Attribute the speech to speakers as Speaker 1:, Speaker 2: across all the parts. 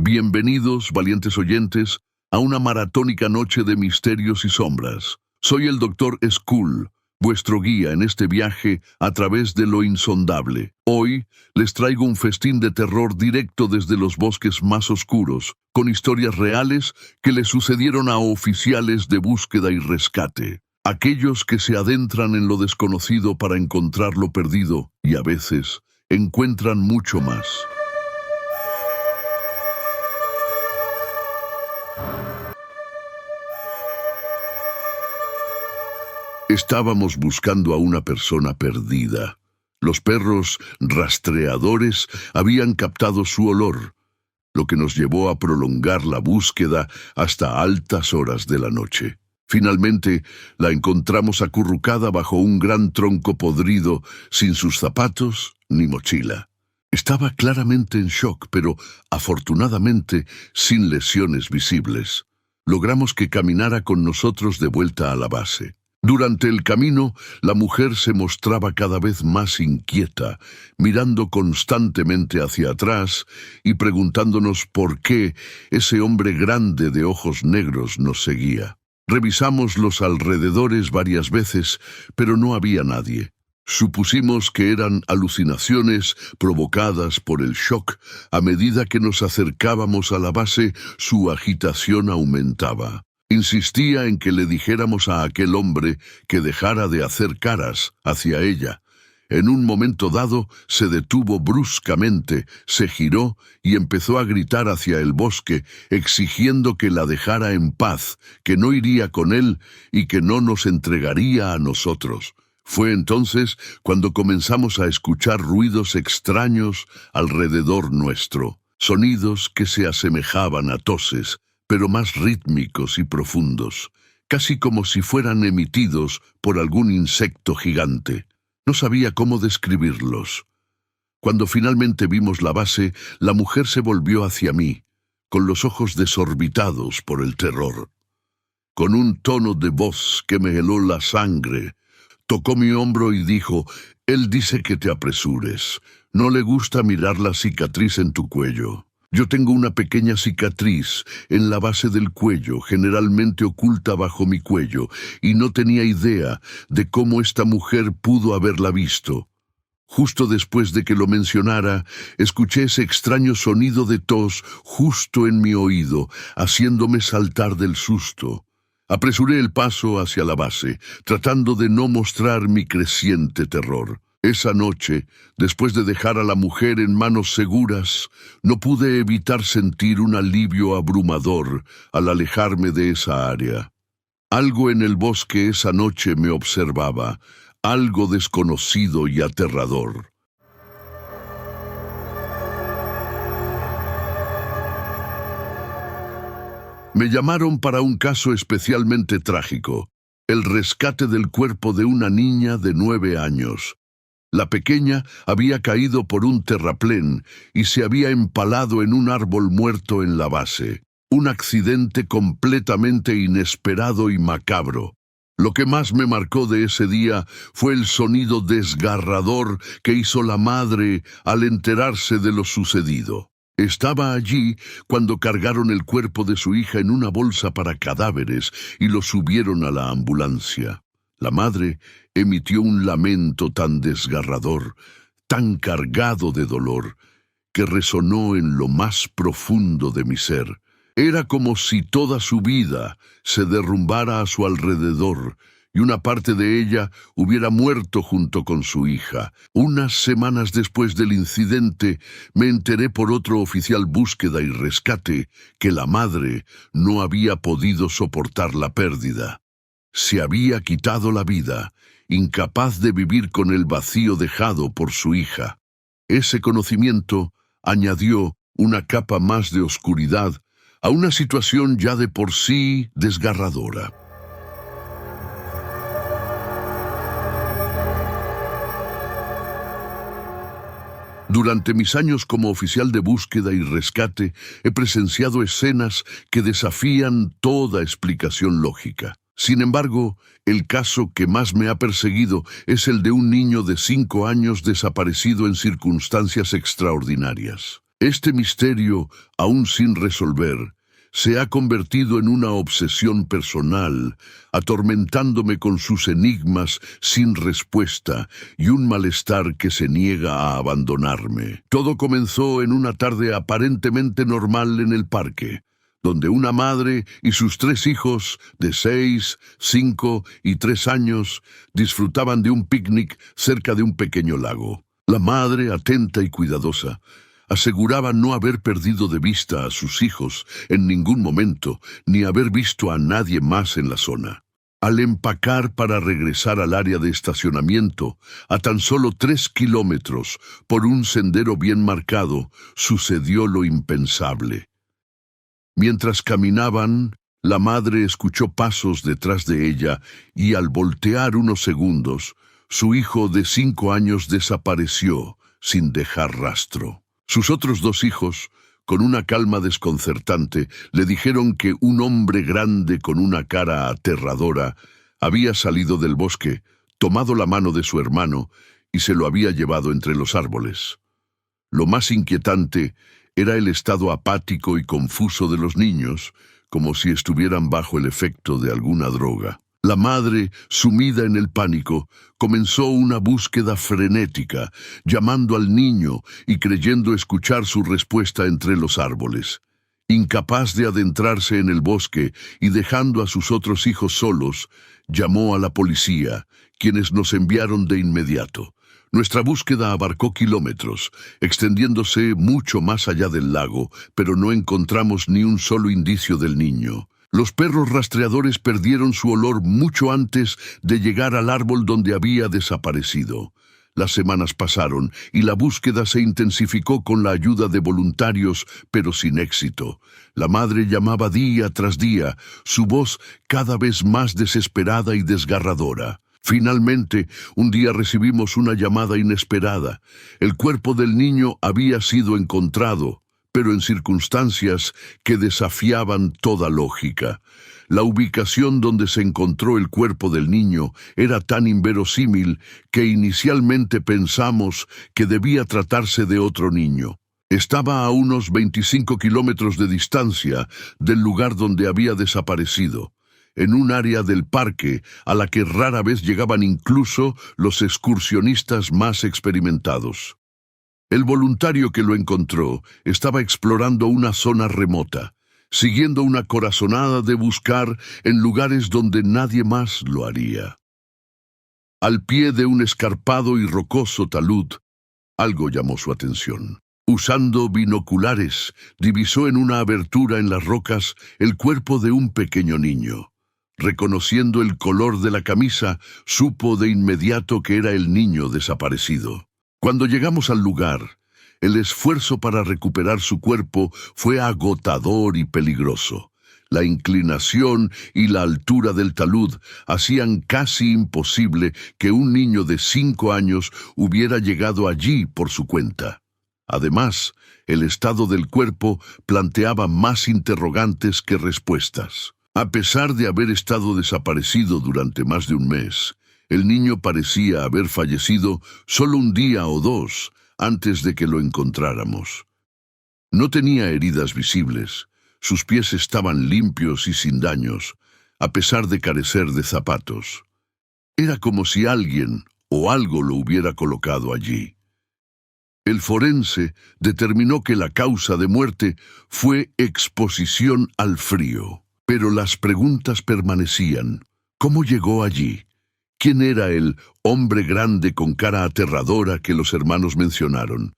Speaker 1: Bienvenidos, valientes oyentes, a una maratónica noche de misterios y sombras. Soy el Dr. Skull, vuestro guía en este viaje a través de lo insondable. Hoy les traigo un festín de terror directo desde los bosques más oscuros, con historias reales que le sucedieron a oficiales de búsqueda y rescate. Aquellos que se adentran en lo desconocido para encontrar lo perdido y a veces encuentran mucho más. Estábamos buscando a una persona perdida. Los perros rastreadores habían captado su olor, lo que nos llevó a prolongar la búsqueda hasta altas horas de la noche. Finalmente, la encontramos acurrucada bajo un gran tronco podrido, sin sus zapatos ni mochila. Estaba claramente en shock, pero afortunadamente sin lesiones visibles. Logramos que caminara con nosotros de vuelta a la base. Durante el camino, la mujer se mostraba cada vez más inquieta, mirando constantemente hacia atrás y preguntándonos por qué ese hombre grande de ojos negros nos seguía. Revisamos los alrededores varias veces, pero no había nadie. Supusimos que eran alucinaciones provocadas por el shock. A medida que nos acercábamos a la base, su agitación aumentaba. Insistía en que le dijéramos a aquel hombre que dejara de hacer caras hacia ella. En un momento dado, se detuvo bruscamente, se giró y empezó a gritar hacia el bosque, exigiendo que la dejara en paz, que no iría con él y que no nos entregaría a nosotros. Fue entonces cuando comenzamos a escuchar ruidos extraños alrededor nuestro, sonidos que se asemejaban a toses, pero más rítmicos y profundos, casi como si fueran emitidos por algún insecto gigante. No sabía cómo describirlos. Cuando finalmente vimos la base, la mujer se volvió hacia mí, con los ojos desorbitados por el terror. Con un tono de voz que me heló la sangre, tocó mi hombro y dijo: «Él dice que te apresures. No le gusta mirar la cicatriz en tu cuello». Yo tengo una pequeña cicatriz en la base del cuello, generalmente oculta bajo mi cuello, y no tenía idea de cómo esta mujer pudo haberla visto. Justo después de que lo mencionara, escuché ese extraño sonido de tos justo en mi oído, haciéndome saltar del susto. Apresuré el paso hacia la base, tratando de no mostrar mi creciente terror. Esa noche, después de dejar a la mujer en manos seguras, no pude evitar sentir un alivio abrumador al alejarme de esa área. Algo en el bosque esa noche me observaba, algo desconocido y aterrador. Me llamaron para un caso especialmente trágico, el rescate del cuerpo de una niña de 9 años. La pequeña había caído por un terraplén y se había empalado en un árbol muerto en la base. Un accidente completamente inesperado y macabro. Lo que más me marcó de ese día fue el sonido desgarrador que hizo la madre al enterarse de lo sucedido. Estaba allí cuando cargaron el cuerpo de su hija en una bolsa para cadáveres y lo subieron a la ambulancia. La madre emitió un lamento tan desgarrador, tan cargado de dolor, que resonó en lo más profundo de mi ser. Era como si toda su vida se derrumbara a su alrededor y una parte de ella hubiera muerto junto con su hija. Unas semanas después del incidente, me enteré por otro oficial búsqueda y rescate que la madre no había podido soportar la pérdida. Se había quitado la vida, incapaz de vivir con el vacío dejado por su hija. Ese conocimiento añadió una capa más de oscuridad a una situación ya de por sí desgarradora. Durante mis años como oficial de búsqueda y rescate, he presenciado escenas que desafían toda explicación lógica. Sin embargo, el caso que más me ha perseguido es el de un niño de 5 años desaparecido en circunstancias extraordinarias. Este misterio, aún sin resolver, se ha convertido en una obsesión personal, atormentándome con sus enigmas sin respuesta y un malestar que se niega a abandonarme. Todo comenzó en una tarde aparentemente normal en el parque, donde una madre y sus 3 hijos de 6, 5 y 3 años disfrutaban de un picnic cerca de un pequeño lago. La madre, atenta y cuidadosa, aseguraba no haber perdido de vista a sus hijos en ningún momento, ni haber visto a nadie más en la zona. Al empacar para regresar al área de estacionamiento, a tan solo 3 kilómetros por un sendero bien marcado, sucedió lo impensable. Mientras caminaban, la madre escuchó pasos detrás de ella y al voltear unos segundos, su hijo de 5 años desapareció sin dejar rastro. Sus otros 2 hijos, con una calma desconcertante, le dijeron que un hombre grande con una cara aterradora había salido del bosque, tomado la mano de su hermano y se lo había llevado entre los árboles. Lo más inquietante era el estado apático y confuso de los niños, como si estuvieran bajo el efecto de alguna droga. La madre, sumida en el pánico, comenzó una búsqueda frenética, llamando al niño y creyendo escuchar su respuesta entre los árboles. Incapaz de adentrarse en el bosque y dejando a sus otros hijos solos, llamó a la policía, quienes nos enviaron de inmediato. Nuestra búsqueda abarcó kilómetros, extendiéndose mucho más allá del lago, pero no encontramos ni un solo indicio del niño. Los perros rastreadores perdieron su olor mucho antes de llegar al árbol donde había desaparecido. Las semanas pasaron y la búsqueda se intensificó con la ayuda de voluntarios, pero sin éxito. La madre llamaba día tras día, su voz cada vez más desesperada y desgarradora. Finalmente, un día recibimos una llamada inesperada. El cuerpo del niño había sido encontrado, pero en circunstancias que desafiaban toda lógica. La ubicación donde se encontró el cuerpo del niño era tan inverosímil que inicialmente pensamos que debía tratarse de otro niño. Estaba a unos 25 kilómetros de distancia del lugar donde había desaparecido, en un área del parque a la que rara vez llegaban incluso los excursionistas más experimentados. El voluntario que lo encontró estaba explorando una zona remota, siguiendo una corazonada de buscar en lugares donde nadie más lo haría. Al pie de un escarpado y rocoso talud, algo llamó su atención. Usando binoculares, divisó en una abertura en las rocas el cuerpo de un pequeño niño. Reconociendo el color de la camisa, supo de inmediato que era el niño desaparecido. Cuando llegamos al lugar, el esfuerzo para recuperar su cuerpo fue agotador y peligroso. La inclinación y la altura del talud hacían casi imposible que un niño de 5 años hubiera llegado allí por su cuenta. Además, el estado del cuerpo planteaba más interrogantes que respuestas. A pesar de haber estado desaparecido durante más de un mes, el niño parecía haber fallecido solo un día o 2 antes de que lo encontráramos. No tenía heridas visibles, sus pies estaban limpios y sin daños, a pesar de carecer de zapatos. Era como si alguien o algo lo hubiera colocado allí. El forense determinó que la causa de muerte fue exposición al frío, pero las preguntas permanecían. ¿Cómo llegó allí? ¿Quién era el hombre grande con cara aterradora que los hermanos mencionaron?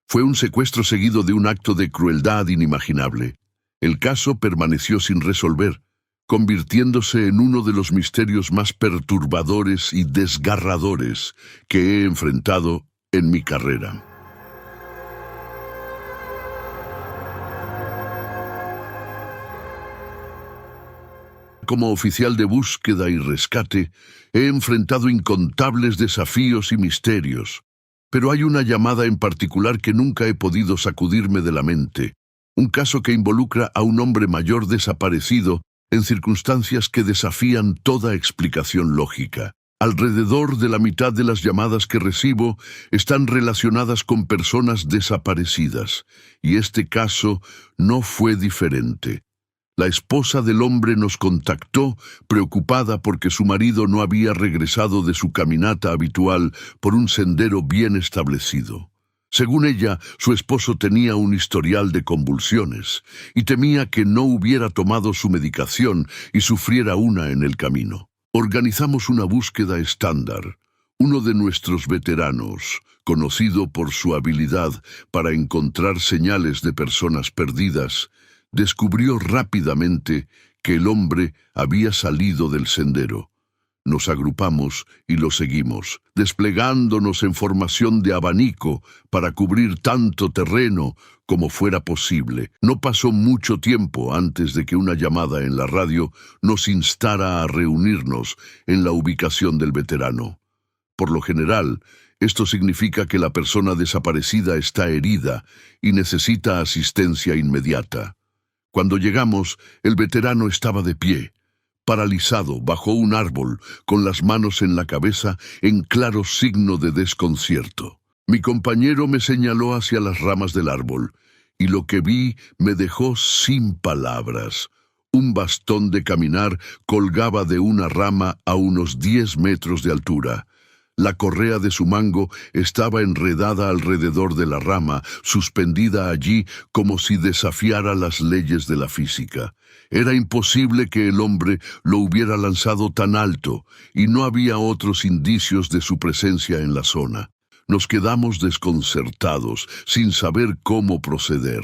Speaker 1: Fue un secuestro seguido de un acto de crueldad inimaginable. El caso permaneció sin resolver, convirtiéndose en uno de los misterios más perturbadores y desgarradores que he enfrentado en mi carrera. Como oficial de búsqueda y rescate, he enfrentado incontables desafíos y misterios, pero hay una llamada en particular que nunca he podido sacudirme de la mente, un caso que involucra a un hombre mayor desaparecido en circunstancias que desafían toda explicación lógica. Alrededor de la mitad de las llamadas que recibo están relacionadas con personas desaparecidas, y este caso no fue diferente. La esposa del hombre nos contactó preocupada porque su marido no había regresado de su caminata habitual por un sendero bien establecido. Según ella, su esposo tenía un historial de convulsiones y temía que no hubiera tomado su medicación y sufriera una en el camino. Organizamos una búsqueda estándar. Uno de nuestros veteranos, conocido por su habilidad para encontrar señales de personas perdidas, descubrió rápidamente que el hombre había salido del sendero. Nos agrupamos y lo seguimos, desplegándonos en formación de abanico para cubrir tanto terreno como fuera posible. No pasó mucho tiempo antes de que una llamada en la radio nos instara a reunirnos en la ubicación del veterano. Por lo general, esto significa que la persona desaparecida está herida y necesita asistencia inmediata. Cuando llegamos, el veterano estaba de pie, paralizado bajo un árbol, con las manos en la cabeza en claro signo de desconcierto. Mi compañero me señaló hacia las ramas del árbol, y lo que vi me dejó sin palabras. Un bastón de caminar colgaba de una rama a unos 10 metros de altura. La correa de su mango estaba enredada alrededor de la rama, suspendida allí como si desafiara las leyes de la física. Era imposible que el hombre lo hubiera lanzado tan alto, y no había otros indicios de su presencia en la zona. Nos quedamos desconcertados, sin saber cómo proceder.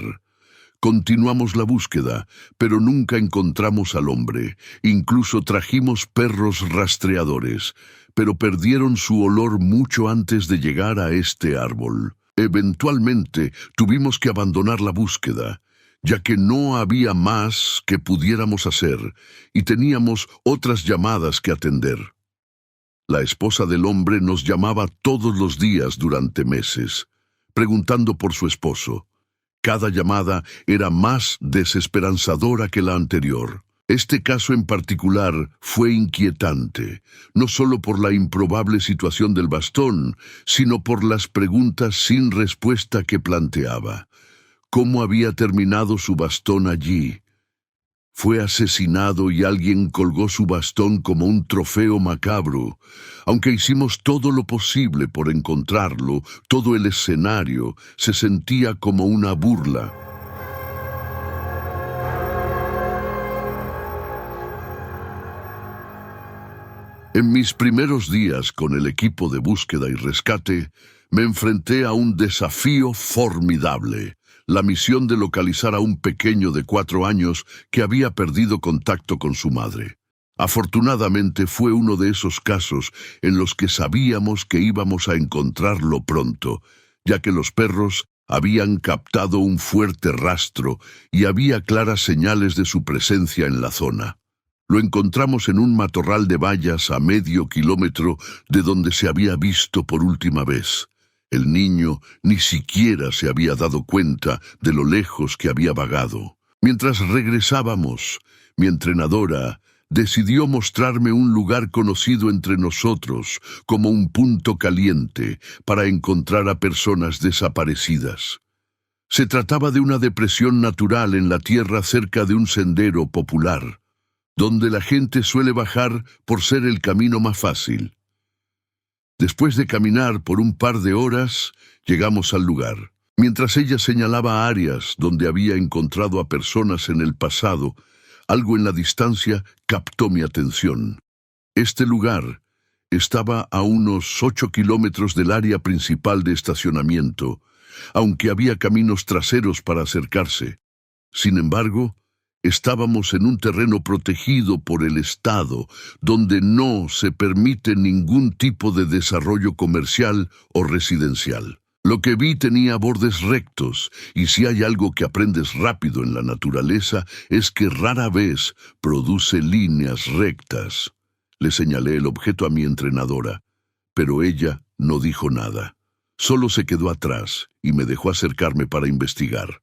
Speaker 1: Continuamos la búsqueda, pero nunca encontramos al hombre. Incluso trajimos perros rastreadores, pero perdieron su olor mucho antes de llegar a este árbol. Eventualmente tuvimos que abandonar la búsqueda, ya que no había más que pudiéramos hacer, y teníamos otras llamadas que atender. La esposa del hombre nos llamaba todos los días durante meses, preguntando por su esposo. Cada llamada era más desesperanzadora que la anterior. Este caso en particular fue inquietante, no solo por la improbable situación del bastón, sino por las preguntas sin respuesta que planteaba. ¿Cómo había terminado su bastón allí? Fue asesinado y alguien colgó su bastón como un trofeo macabro. Aunque hicimos todo lo posible por encontrarlo, todo el escenario se sentía como una burla. En mis primeros días con el equipo de búsqueda y rescate, me enfrenté a un desafío formidable. La misión de localizar a un pequeño de 4 años que había perdido contacto con su madre. Afortunadamente fue uno de esos casos en los que sabíamos que íbamos a encontrarlo pronto, ya que los perros habían captado un fuerte rastro y había claras señales de su presencia en la zona. Lo encontramos en un matorral de bayas a medio kilómetro de donde se había visto por última vez. El niño ni siquiera se había dado cuenta de lo lejos que había vagado. Mientras regresábamos, mi entrenadora decidió mostrarme un lugar conocido entre nosotros como un punto caliente para encontrar a personas desaparecidas. Se trataba de una depresión natural en la tierra cerca de un sendero popular, donde la gente suele bajar por ser el camino más fácil. Después de caminar por un par de horas, llegamos al lugar. Mientras ella señalaba áreas donde había encontrado a personas en el pasado, algo en la distancia captó mi atención. Este lugar estaba a unos 8 kilómetros del área principal de estacionamiento, aunque había caminos traseros para acercarse. Sin embargo, estábamos en un terreno protegido por el Estado, donde no se permite ningún tipo de desarrollo comercial o residencial. Lo que vi tenía bordes rectos, y si hay algo que aprendes rápido en la naturaleza es que rara vez produce líneas rectas. Le señalé el objeto a mi entrenadora, pero ella no dijo nada. Solo se quedó atrás y me dejó acercarme para investigar.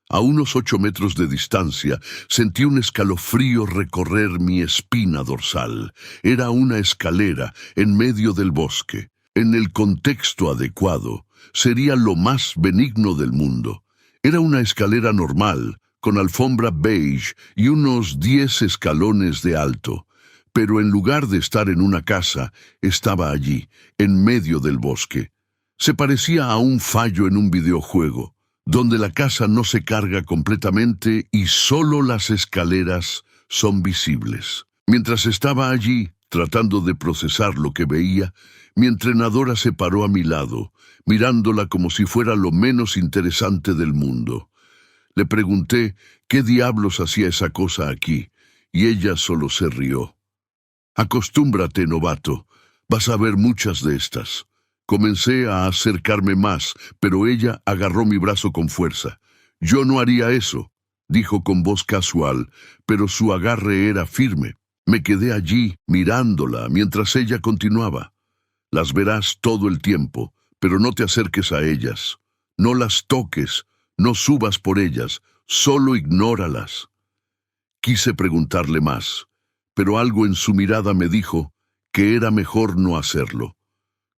Speaker 1: A unos 8 metros de distancia, sentí un escalofrío recorrer mi espina dorsal. Era una escalera en medio del bosque. En el contexto adecuado, sería lo más benigno del mundo. Era una escalera normal, con alfombra beige y unos 10 escalones de alto. Pero en lugar de estar en una casa, estaba allí, en medio del bosque. Se parecía a un fallo en un videojuego, donde la casa no se carga completamente y solo las escaleras son visibles. Mientras estaba allí, tratando de procesar lo que veía, mi entrenadora se paró a mi lado, mirándola como si fuera lo menos interesante del mundo. Le pregunté qué diablos hacía esa cosa aquí, y ella solo se rió. «Acostúmbrate, novato. Vas a ver muchas de estas». Comencé a acercarme más, pero ella agarró mi brazo con fuerza. «Yo no haría eso», dijo con voz casual, pero su agarre era firme. Me quedé allí, mirándola, mientras ella continuaba. «Las verás todo el tiempo, pero no te acerques a ellas. No las toques, no subas por ellas, solo ignóralas». Quise preguntarle más, pero algo en su mirada me dijo que era mejor no hacerlo.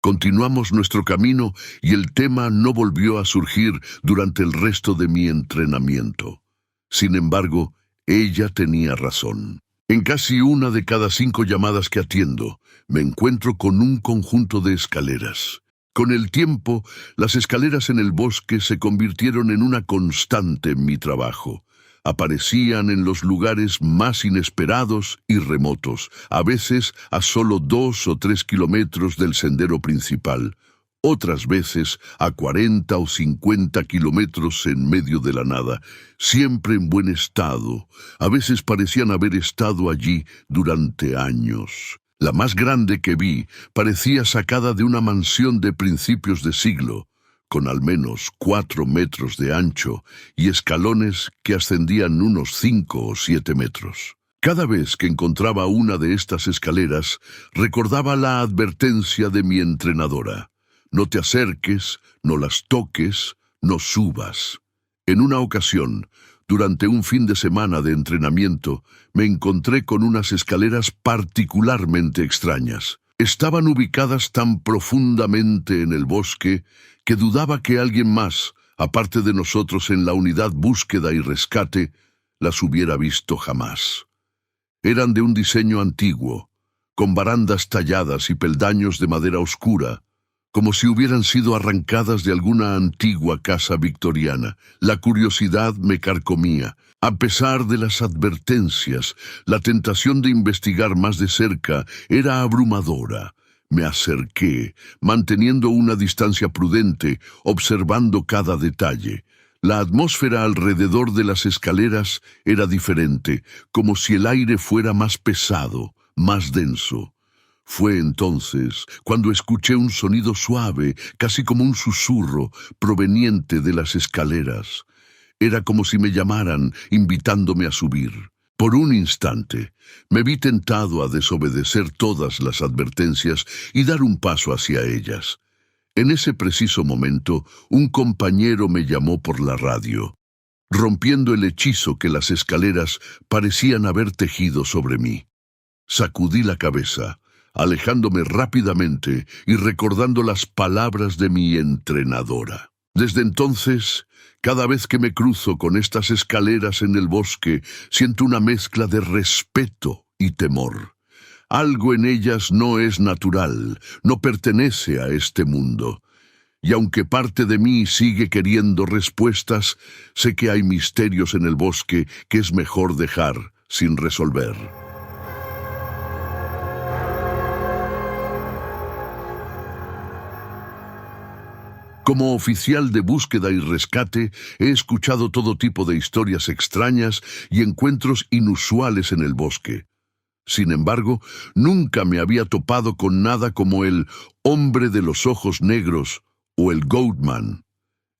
Speaker 1: Continuamos nuestro camino y el tema no volvió a surgir durante el resto de mi entrenamiento. Sin embargo, ella tenía razón. En casi 1 de cada 5 llamadas que atiendo, me encuentro con un conjunto de escaleras. Con el tiempo, las escaleras en el bosque se convirtieron en una constante en mi trabajo. Aparecían en los lugares más inesperados y remotos, a veces a solo 2 o 3 kilómetros del sendero principal, otras veces a 40 o 50 kilómetros en medio de la nada, siempre en buen estado. A veces parecían haber estado allí durante años. La más grande que vi parecía sacada de una mansión de principios de siglo, con al menos 4 metros de ancho y escalones que ascendían unos 5 o 7 metros. Cada vez que encontraba una de estas escaleras, recordaba la advertencia de mi entrenadora. No te acerques, no las toques, no subas. En una ocasión, durante un fin de semana de entrenamiento, me encontré con unas escaleras particularmente extrañas. Estaban ubicadas tan profundamente en el bosque que dudaba que alguien más, aparte de nosotros en la unidad búsqueda y rescate, las hubiera visto jamás. Eran de un diseño antiguo, con barandas talladas y peldaños de madera oscura, como si hubieran sido arrancadas de alguna antigua casa victoriana. La curiosidad me carcomía. A pesar de las advertencias, la tentación de investigar más de cerca era abrumadora. Me acerqué, manteniendo una distancia prudente, observando cada detalle. La atmósfera alrededor de las escaleras era diferente, como si el aire fuera más pesado, más denso. Fue entonces cuando escuché un sonido suave, casi como un susurro, proveniente de las escaleras. Era como si me llamaran, invitándome a subir. Por un instante, me vi tentado a desobedecer todas las advertencias y dar un paso hacia ellas. En ese preciso momento, un compañero me llamó por la radio, rompiendo el hechizo que las escaleras parecían haber tejido sobre mí. Sacudí la cabeza, alejándome rápidamente y recordando las palabras de mi entrenadora. Desde entonces, cada vez que me cruzo con estas escaleras en el bosque, siento una mezcla de respeto y temor. Algo en ellas no es natural, no pertenece a este mundo. Y aunque parte de mí sigue queriendo respuestas, sé que hay misterios en el bosque que es mejor dejar sin resolver. Como oficial de búsqueda y rescate, he escuchado todo tipo de historias extrañas y encuentros inusuales en el bosque. Sin embargo, nunca me había topado con nada como el hombre de los ojos negros o el Goatman.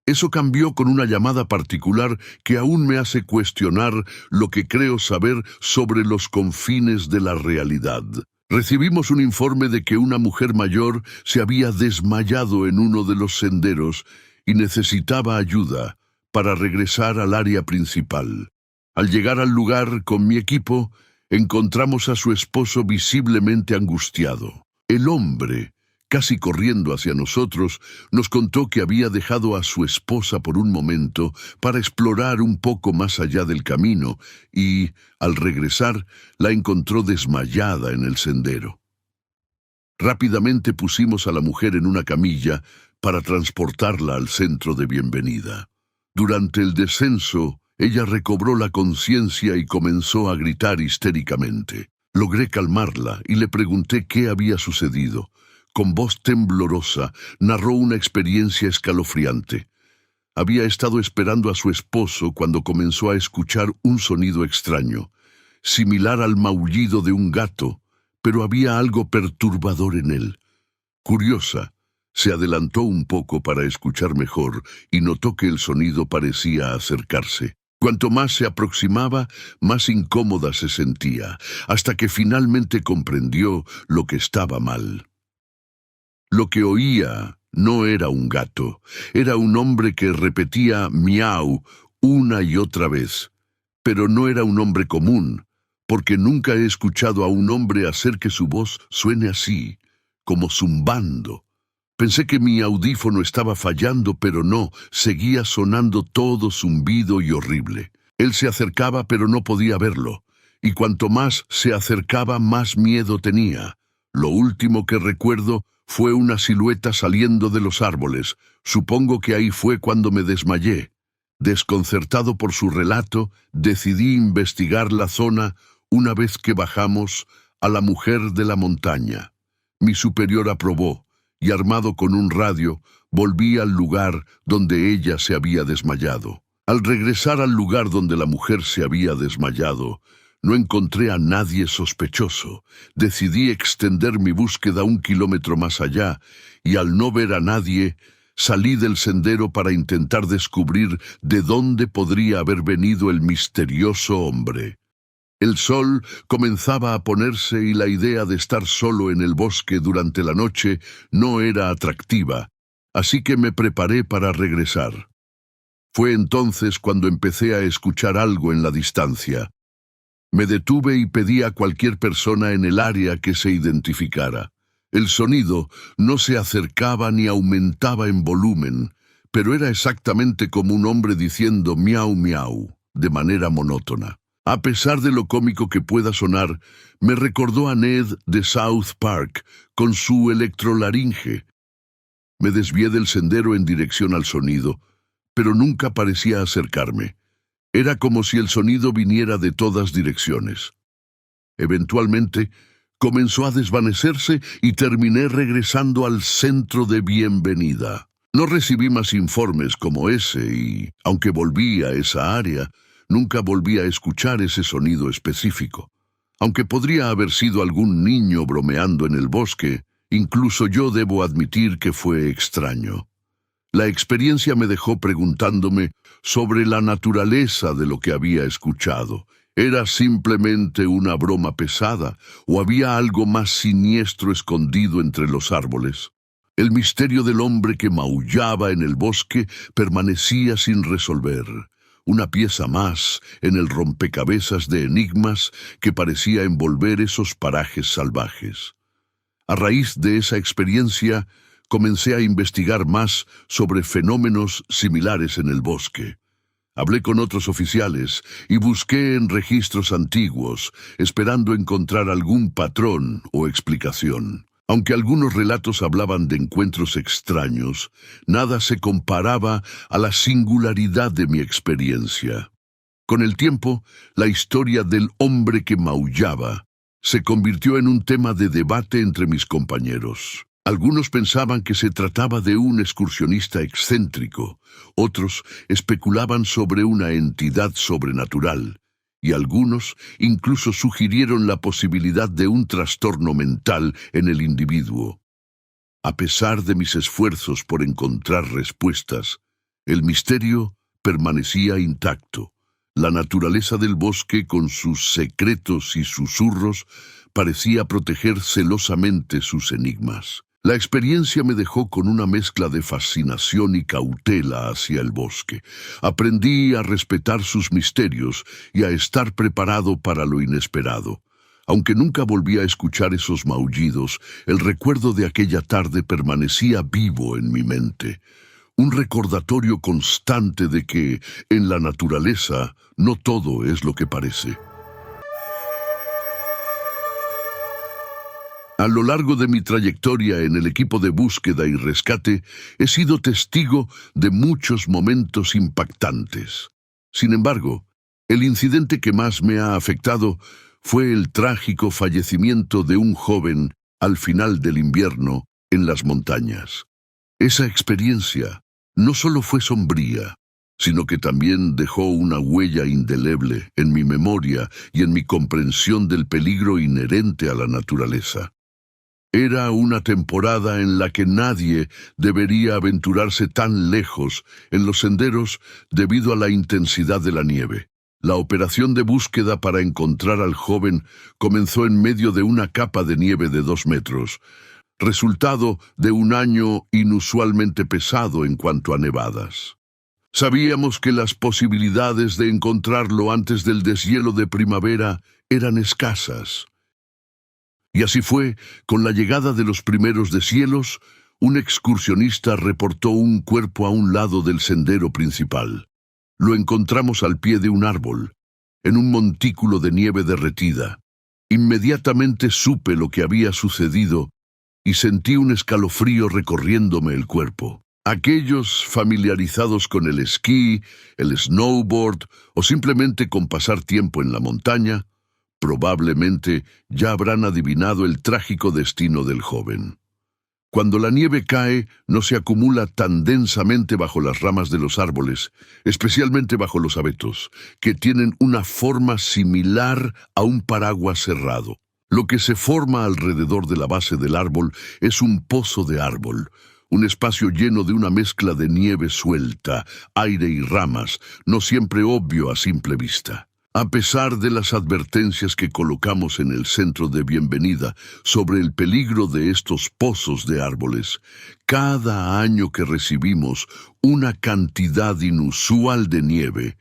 Speaker 1: Eso cambió con una llamada particular que aún me hace cuestionar lo que creo saber sobre los confines de la realidad. Recibimos un informe de que una mujer mayor se había desmayado en uno de los senderos y necesitaba ayuda, para regresar al área principal. Al llegar al lugar con mi equipo, encontramos a su esposo visiblemente angustiado. El hombre, casi corriendo hacia nosotros, nos contó que había dejado a su esposa por un momento para explorar un poco más allá del camino y, al regresar, la encontró desmayada en el sendero. Rápidamente pusimos a la mujer en una camilla para transportarla al centro de bienvenida. Durante el descenso, ella recobró la conciencia y comenzó a gritar histéricamente. Logré calmarla y le pregunté qué había sucedido. Con voz temblorosa, narró una experiencia escalofriante. Había estado esperando a su esposo cuando comenzó a escuchar un sonido extraño, similar al maullido de un gato, pero había algo perturbador en él. Curiosa, se adelantó un poco para escuchar mejor y notó que el sonido parecía acercarse. Cuanto más se aproximaba, más incómoda se sentía, hasta que finalmente comprendió lo que estaba mal. Lo que oía no era un gato, era un hombre que repetía miau una y otra vez. Pero no era un hombre común, porque nunca he escuchado a un hombre hacer que su voz suene así, como zumbando. Pensé que mi audífono estaba fallando, pero no, seguía sonando todo zumbido y horrible. Él se acercaba, pero no podía verlo, y cuanto más se acercaba, más miedo tenía. Lo último que recuerdo fue una silueta saliendo de los árboles. Supongo que ahí fue cuando me desmayé. Desconcertado por su relato, decidí investigar la zona una vez que bajamos a la mujer de la montaña. Mi superior aprobó, y armado con un radio, volví al lugar donde ella se había desmayado. Al regresar al lugar donde la mujer se había desmayado, no encontré a nadie sospechoso. Decidí extender mi búsqueda 1 kilómetro más allá, y al no ver a nadie, salí del sendero para intentar descubrir de dónde podría haber venido el misterioso hombre. El sol comenzaba a ponerse y la idea de estar solo en el bosque durante la noche no era atractiva, así que me preparé para regresar. Fue entonces cuando empecé a escuchar algo en la distancia. Me detuve y pedí a cualquier persona en el área que se identificara. El sonido no se acercaba ni aumentaba en volumen, pero era exactamente como un hombre diciendo miau miau, de manera monótona. A pesar de lo cómico que pueda sonar, me recordó a Ned de South Park con su electrolaringe. Me desvié del sendero en dirección al sonido, pero nunca parecía acercarme. Era como si el sonido viniera de todas direcciones. Eventualmente, comenzó a desvanecerse y terminé regresando al centro de bienvenida. No recibí más informes como ese y, aunque volví a esa área, nunca volví a escuchar ese sonido específico. Aunque podría haber sido algún niño bromeando en el bosque, incluso yo debo admitir que fue extraño. La experiencia me dejó preguntándome sobre la naturaleza de lo que había escuchado. ¿Era simplemente una broma pesada o había algo más siniestro escondido entre los árboles? El misterio del hombre que maullaba en el bosque permanecía sin resolver. Una pieza más en el rompecabezas de enigmas que parecía envolver esos parajes salvajes. A raíz de esa experiencia, comencé a investigar más sobre fenómenos similares en el bosque. Hablé con otros oficiales y busqué en registros antiguos, esperando encontrar algún patrón o explicación. Aunque algunos relatos hablaban de encuentros extraños, nada se comparaba a la singularidad de mi experiencia. Con el tiempo, la historia del hombre que maullaba se convirtió en un tema de debate entre mis compañeros. Algunos pensaban que se trataba de un excursionista excéntrico, otros especulaban sobre una entidad sobrenatural, y algunos incluso sugirieron la posibilidad de un trastorno mental en el individuo. A pesar de mis esfuerzos por encontrar respuestas, el misterio permanecía intacto. La naturaleza del bosque, con sus secretos y susurros, parecía proteger celosamente sus enigmas. La experiencia me dejó con una mezcla de fascinación y cautela hacia el bosque. Aprendí a respetar sus misterios y a estar preparado para lo inesperado. Aunque nunca volví a escuchar esos maullidos, el recuerdo de aquella tarde permanecía vivo en mi mente. Un recordatorio constante de que, en la naturaleza, no todo es lo que parece. A lo largo de mi trayectoria en el equipo de búsqueda y rescate, he sido testigo de muchos momentos impactantes. Sin embargo, el incidente que más me ha afectado fue el trágico fallecimiento de un joven al final del invierno en las montañas. Esa experiencia no solo fue sombría, sino que también dejó una huella indeleble en mi memoria y en mi comprensión del peligro inherente a la naturaleza. Era una temporada en la que nadie debería aventurarse tan lejos en los senderos debido a la intensidad de la nieve. La operación de búsqueda para encontrar al joven comenzó en medio de una capa de nieve de 2 metros, resultado de un año inusualmente pesado en cuanto a nevadas. Sabíamos que las posibilidades de encontrarlo antes del deshielo de primavera eran escasas. Y así fue, con la llegada de los primeros deshielos, un excursionista reportó un cuerpo a un lado del sendero principal. Lo encontramos al pie de un árbol, en un montículo de nieve derretida. Inmediatamente supe lo que había sucedido y sentí un escalofrío recorriéndome el cuerpo. Aquellos familiarizados con el esquí, el snowboard o simplemente con pasar tiempo en la montaña, probablemente ya habrán adivinado el trágico destino del joven. Cuando la nieve cae, no se acumula tan densamente bajo las ramas de los árboles, especialmente bajo los abetos, que tienen una forma similar a un paraguas cerrado. Lo que se forma alrededor de la base del árbol es un pozo de árbol, un espacio lleno de una mezcla de nieve suelta, aire y ramas, no siempre obvio a simple vista. A pesar de las advertencias que colocamos en el centro de bienvenida sobre el peligro de estos pozos de árboles, cada año que recibimos una cantidad inusual de nieve,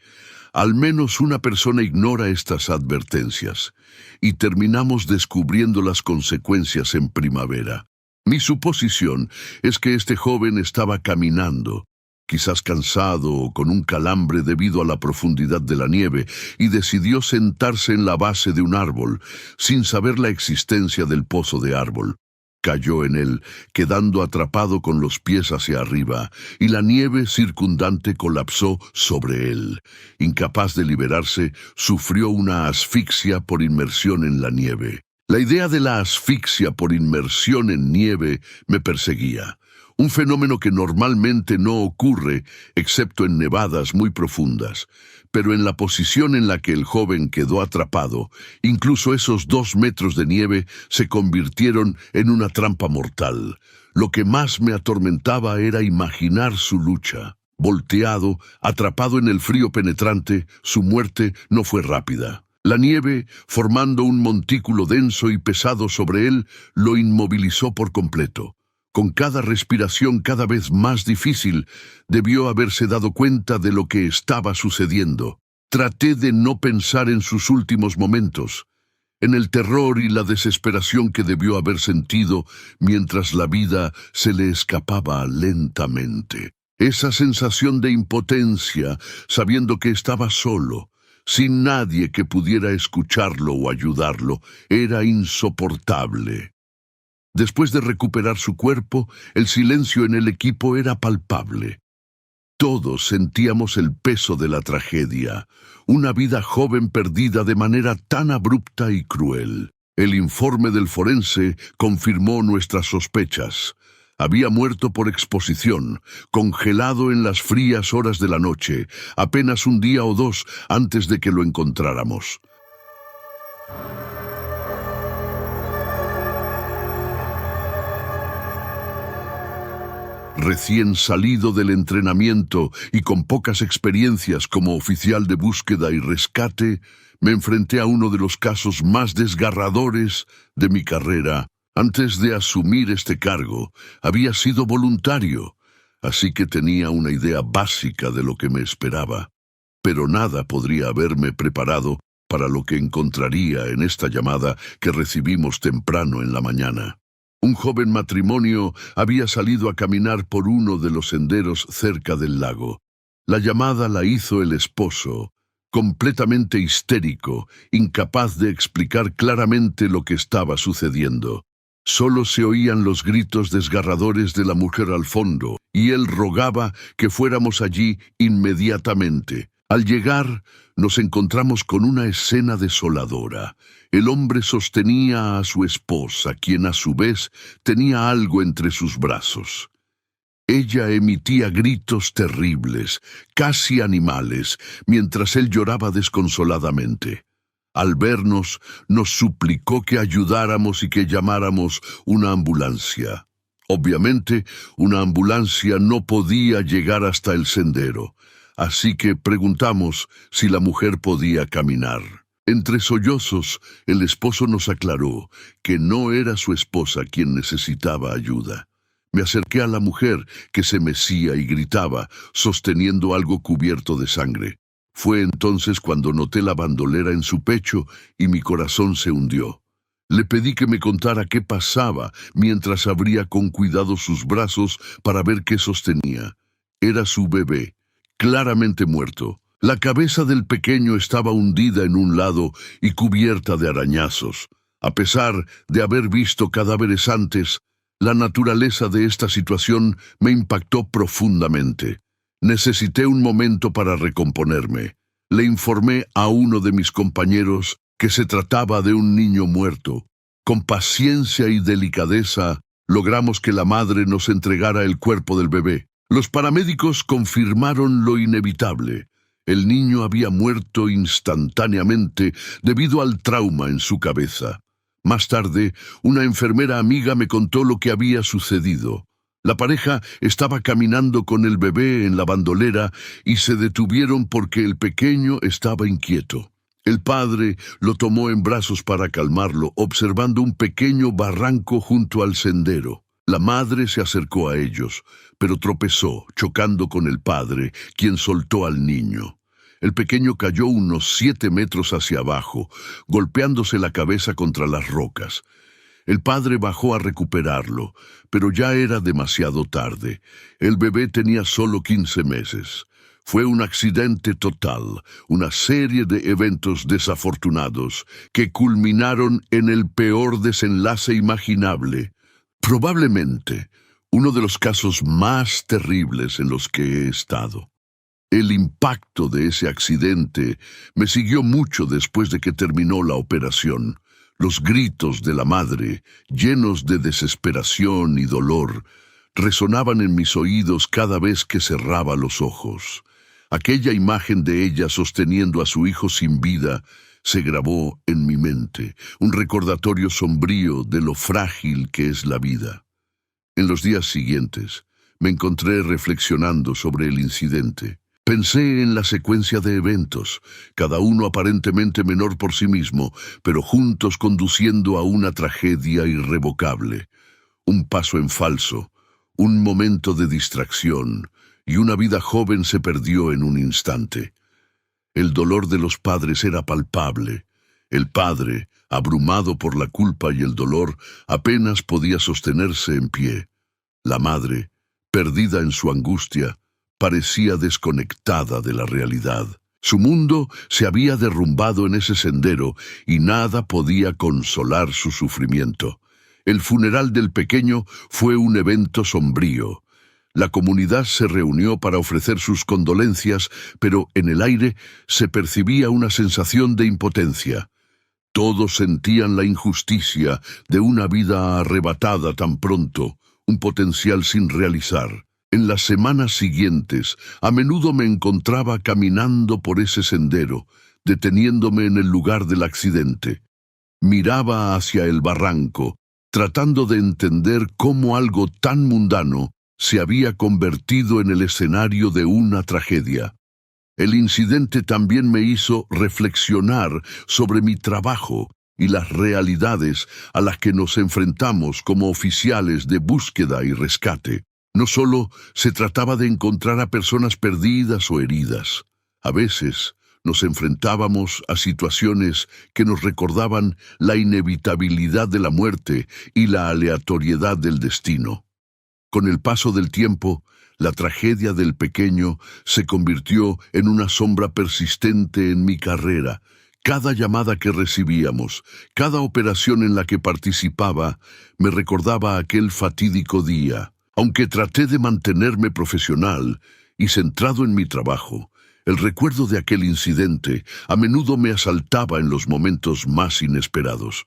Speaker 1: al menos una persona ignora estas advertencias y terminamos descubriendo las consecuencias en primavera. Mi suposición es que este joven estaba caminando, quizás cansado o con un calambre debido a la profundidad de la nieve, y decidió sentarse en la base de un árbol, sin saber la existencia del pozo de árbol. Cayó en él, quedando atrapado con los pies hacia arriba, y la nieve circundante colapsó sobre él. Incapaz de liberarse, sufrió una asfixia por inmersión en la nieve. La idea de la asfixia por inmersión en nieve me perseguía. Un fenómeno que normalmente no ocurre, excepto en nevadas muy profundas. Pero en la posición en la que el joven quedó atrapado, incluso esos 2 metros de nieve se convirtieron en una trampa mortal. Lo que más me atormentaba era imaginar su lucha. Volteado, atrapado en el frío penetrante, su muerte no fue rápida. La nieve, formando un montículo denso y pesado sobre él, lo inmovilizó por completo. Con cada respiración cada vez más difícil, debió haberse dado cuenta de lo que estaba sucediendo. Traté de no pensar en sus últimos momentos, en el terror y la desesperación que debió haber sentido mientras la vida se le escapaba lentamente. Esa sensación de impotencia, sabiendo que estaba solo, sin nadie que pudiera escucharlo o ayudarlo, era insoportable. Después de recuperar su cuerpo, el silencio en el equipo era palpable. Todos sentíamos el peso de la tragedia, una vida joven perdida de manera tan abrupta y cruel. El informe del forense confirmó nuestras sospechas. Había muerto por exposición, congelado en las frías horas de la noche, apenas un día o 2 antes de que lo encontráramos. Recién salido del entrenamiento y con pocas experiencias como oficial de búsqueda y rescate, me enfrenté a uno de los casos más desgarradores de mi carrera Antes de asumir este cargo, había sido voluntario, así que tenía una idea básica de lo que me esperaba. Pero nada podría haberme preparado para lo que encontraría en esta llamada que recibimos temprano en la mañana. Un joven matrimonio había salido a caminar por uno de los senderos cerca del lago. La llamada la hizo el esposo, completamente histérico, incapaz de explicar claramente lo que estaba sucediendo. Solo se oían los gritos desgarradores de la mujer al fondo, y él rogaba que fuéramos allí inmediatamente. Al llegar, nos encontramos con una escena desoladora. El hombre sostenía a su esposa, quien a su vez tenía algo entre sus brazos. Ella emitía gritos terribles, casi animales, mientras él lloraba desconsoladamente. Al vernos, nos suplicó que ayudáramos y que llamáramos una ambulancia. Obviamente, una ambulancia no podía llegar hasta el sendero, así que preguntamos si la mujer podía caminar. Entre sollozos, el esposo nos aclaró que no era su esposa quien necesitaba ayuda. Me acerqué a la mujer, que se mecía y gritaba, sosteniendo algo cubierto de sangre. Fue entonces cuando noté la bandolera en su pecho y mi corazón se hundió. Le pedí que me contara qué pasaba mientras abría con cuidado sus brazos para ver qué sostenía. Era su bebé, claramente muerto. La cabeza del pequeño estaba hundida en un lado y cubierta de arañazos. A pesar de haber visto cadáveres antes, la naturaleza de esta situación me impactó profundamente. Necesité un momento para recomponerme. Le informé a uno de mis compañeros que se trataba de un niño muerto. Con paciencia y delicadeza, logramos que la madre nos entregara el cuerpo del bebé. Los paramédicos confirmaron lo inevitable. El niño había muerto instantáneamente debido al trauma en su cabeza. Más tarde, una enfermera amiga me contó lo que había sucedido. La pareja estaba caminando con el bebé en la bandolera y se detuvieron porque el pequeño estaba inquieto. El padre lo tomó en brazos para calmarlo, observando un pequeño barranco junto al sendero. La madre se acercó a ellos, pero tropezó, chocando con el padre, quien soltó al niño. El pequeño cayó unos 7 metros hacia abajo, golpeándose la cabeza contra las rocas. El padre bajó a recuperarlo, pero ya era demasiado tarde. El bebé tenía solo 15 meses. Fue un accidente total, una serie de eventos desafortunados que culminaron en el peor desenlace imaginable. Probablemente uno de los casos más terribles en los que he estado. El impacto de ese accidente me siguió mucho después de que terminó la operación. Los gritos de la madre, llenos de desesperación y dolor, resonaban en mis oídos cada vez que cerraba los ojos. Aquella imagen de ella sosteniendo a su hijo sin vida se grabó en mi mente, un recordatorio sombrío de lo frágil que es la vida. En los días siguientes, me encontré reflexionando sobre el incidente. Pensé en la secuencia de eventos, cada uno aparentemente menor por sí mismo, pero juntos conduciendo a una tragedia irrevocable. Un paso en falso, un momento de distracción, y una vida joven se perdió en un instante. El dolor de los padres era palpable. El padre, abrumado por la culpa y el dolor, apenas podía sostenerse en pie. La madre, perdida en su angustia, parecía desconectada de la realidad. Su mundo se había derrumbado en ese sendero y nada podía consolar su sufrimiento. El funeral del pequeño fue un evento sombrío. La comunidad se reunió para ofrecer sus condolencias, pero en el aire se percibía una sensación de impotencia. Todos sentían la injusticia de una vida arrebatada tan pronto, un potencial sin realizar. En las semanas siguientes, a menudo me encontraba caminando por ese sendero, deteniéndome en el lugar del accidente. Miraba hacia el barranco, tratando de entender cómo algo tan mundano se había convertido en el escenario de una tragedia. El incidente también me hizo reflexionar sobre mi trabajo y las realidades a las que nos enfrentamos como oficiales de búsqueda y rescate. No solo se trataba de encontrar a personas perdidas o heridas. A veces nos enfrentábamos a situaciones que nos recordaban la inevitabilidad de la muerte y la aleatoriedad del destino. Con el paso del tiempo, la tragedia del pequeño se convirtió en una sombra persistente en mi carrera. Cada llamada que recibíamos, cada operación en la que participaba, me recordaba aquel fatídico día. Aunque traté de mantenerme profesional y centrado en mi trabajo, el recuerdo de aquel incidente a menudo me asaltaba en los momentos más inesperados.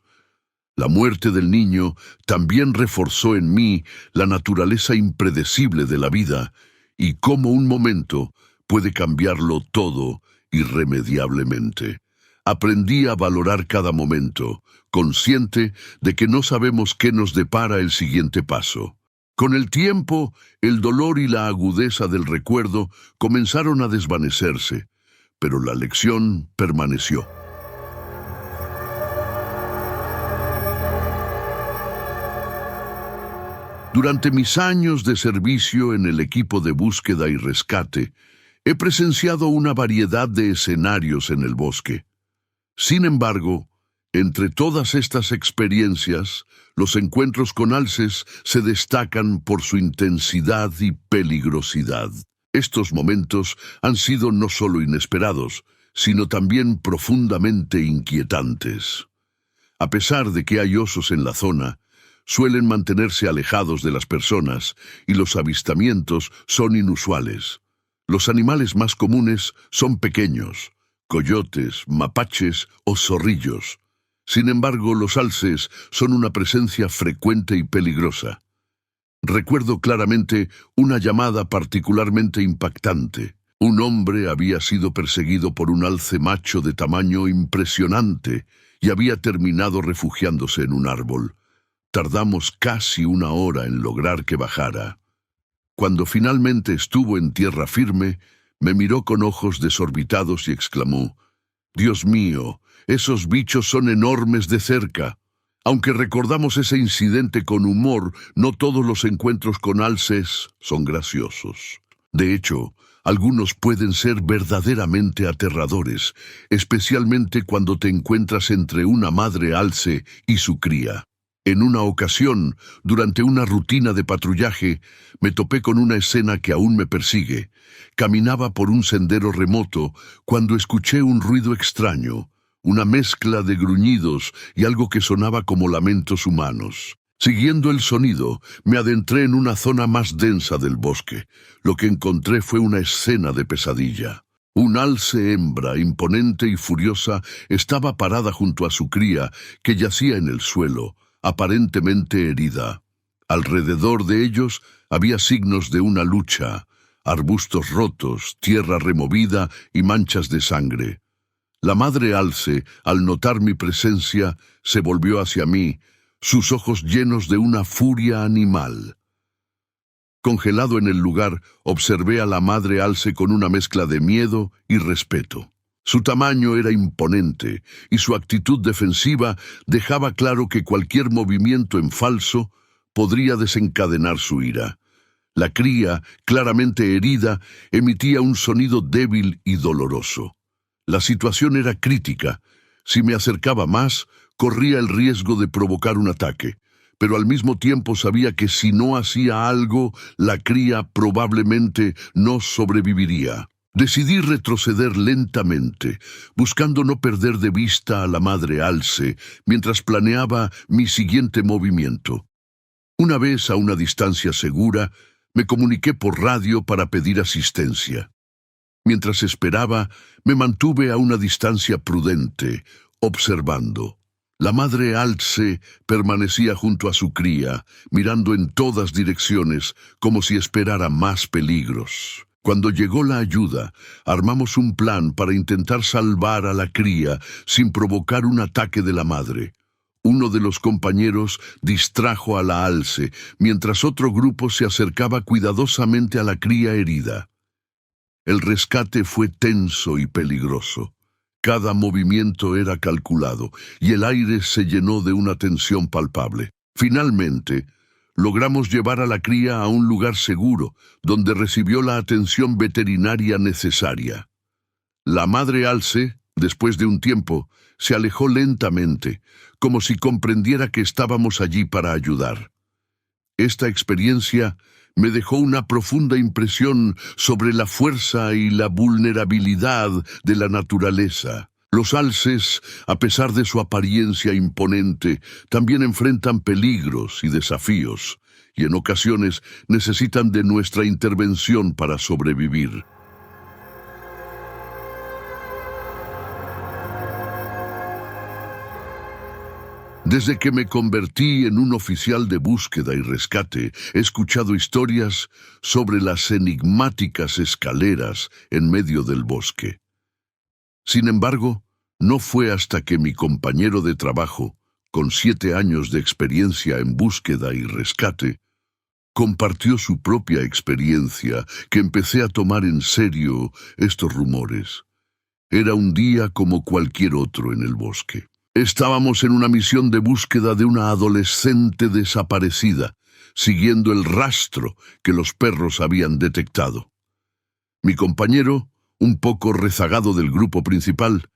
Speaker 1: La muerte del niño también reforzó en mí la naturaleza impredecible de la vida y cómo un momento puede cambiarlo todo irremediablemente. Aprendí a valorar cada momento, consciente de que no sabemos qué nos depara el siguiente paso. Con el tiempo, el dolor y la agudeza del recuerdo comenzaron a desvanecerse, pero la lección permaneció. Durante mis años de servicio en el equipo de búsqueda y rescate, he presenciado una variedad de escenarios en el bosque. Sin embargo, entre todas estas experiencias, los encuentros con alces se destacan por su intensidad y peligrosidad. Estos momentos han sido no solo inesperados, sino también profundamente inquietantes. A pesar de que hay osos en la zona, suelen mantenerse alejados de las personas y los avistamientos son inusuales. Los animales más comunes son pequeños, coyotes, mapaches o zorrillos. Sin embargo, los alces son una presencia frecuente y peligrosa. Recuerdo claramente una llamada particularmente impactante. Un hombre había sido perseguido por un alce macho de tamaño impresionante y había terminado refugiándose en un árbol. Tardamos casi una hora en lograr que bajara. Cuando finalmente estuvo en tierra firme, me miró con ojos desorbitados y exclamó: «Dios mío, esos bichos son enormes de cerca». Aunque recordamos ese incidente con humor, no todos los encuentros con alces son graciosos. De hecho, algunos pueden ser verdaderamente aterradores, especialmente cuando te encuentras entre una madre alce y su cría. En una ocasión, durante una rutina de patrullaje, me topé con una escena que aún me persigue. Caminaba por un sendero remoto cuando escuché un ruido extraño, una mezcla de gruñidos y algo que sonaba como lamentos humanos. Siguiendo el sonido, me adentré en una zona más densa del bosque. Lo que encontré fue una escena de pesadilla. Un alce hembra, imponente y furiosa, estaba parada junto a su cría, que yacía en el suelo, aparentemente herida. Alrededor de ellos había signos de una lucha: arbustos rotos, tierra removida y manchas de sangre. La madre alce, al notar mi presencia, se volvió hacia mí, sus ojos llenos de una furia animal. Congelado en el lugar, observé a la madre alce con una mezcla de miedo y respeto. Su tamaño era imponente y su actitud defensiva dejaba claro que cualquier movimiento en falso podría desencadenar su ira. La cría, claramente herida, emitía un sonido débil y doloroso. La situación era crítica. Si me acercaba más, corría el riesgo de provocar un ataque, pero al mismo tiempo sabía que si no hacía algo, la cría probablemente no sobreviviría. Decidí retroceder lentamente, buscando no perder de vista a la madre alce mientras planeaba mi siguiente movimiento. Una vez a una distancia segura, me comuniqué por radio para pedir asistencia. Mientras esperaba, me mantuve a una distancia prudente, observando. La madre alce permanecía junto a su cría, mirando en todas direcciones, como si esperara más peligros. Cuando llegó la ayuda, armamos un plan para intentar salvar a la cría sin provocar un ataque de la madre. Uno de los compañeros distrajo a la alce, mientras otro grupo se acercaba cuidadosamente a la cría herida. El rescate fue tenso y peligroso. Cada movimiento era calculado y el aire se llenó de una tensión palpable. Finalmente, logramos llevar a la cría a un lugar seguro, donde recibió la atención veterinaria necesaria. La madre alce, después de un tiempo, se alejó lentamente, como si comprendiera que estábamos allí para ayudar. Esta experiencia me dejó una profunda impresión sobre la fuerza y la vulnerabilidad de la naturaleza. Los alces, a pesar de su apariencia imponente, también enfrentan peligros y desafíos, y en ocasiones necesitan de nuestra intervención para sobrevivir. Desde que me convertí en un oficial de búsqueda y rescate, he escuchado historias sobre las enigmáticas escaleras en medio del bosque. Sin embargo, no fue hasta que mi compañero de trabajo, con 7 años de experiencia en búsqueda y rescate, compartió su propia experiencia que empecé a tomar en serio estos rumores. Era un día como cualquier otro en el bosque. Estábamos en una misión de búsqueda de una adolescente desaparecida, siguiendo el rastro que los perros habían detectado. Mi compañero, un poco rezagado del grupo principal,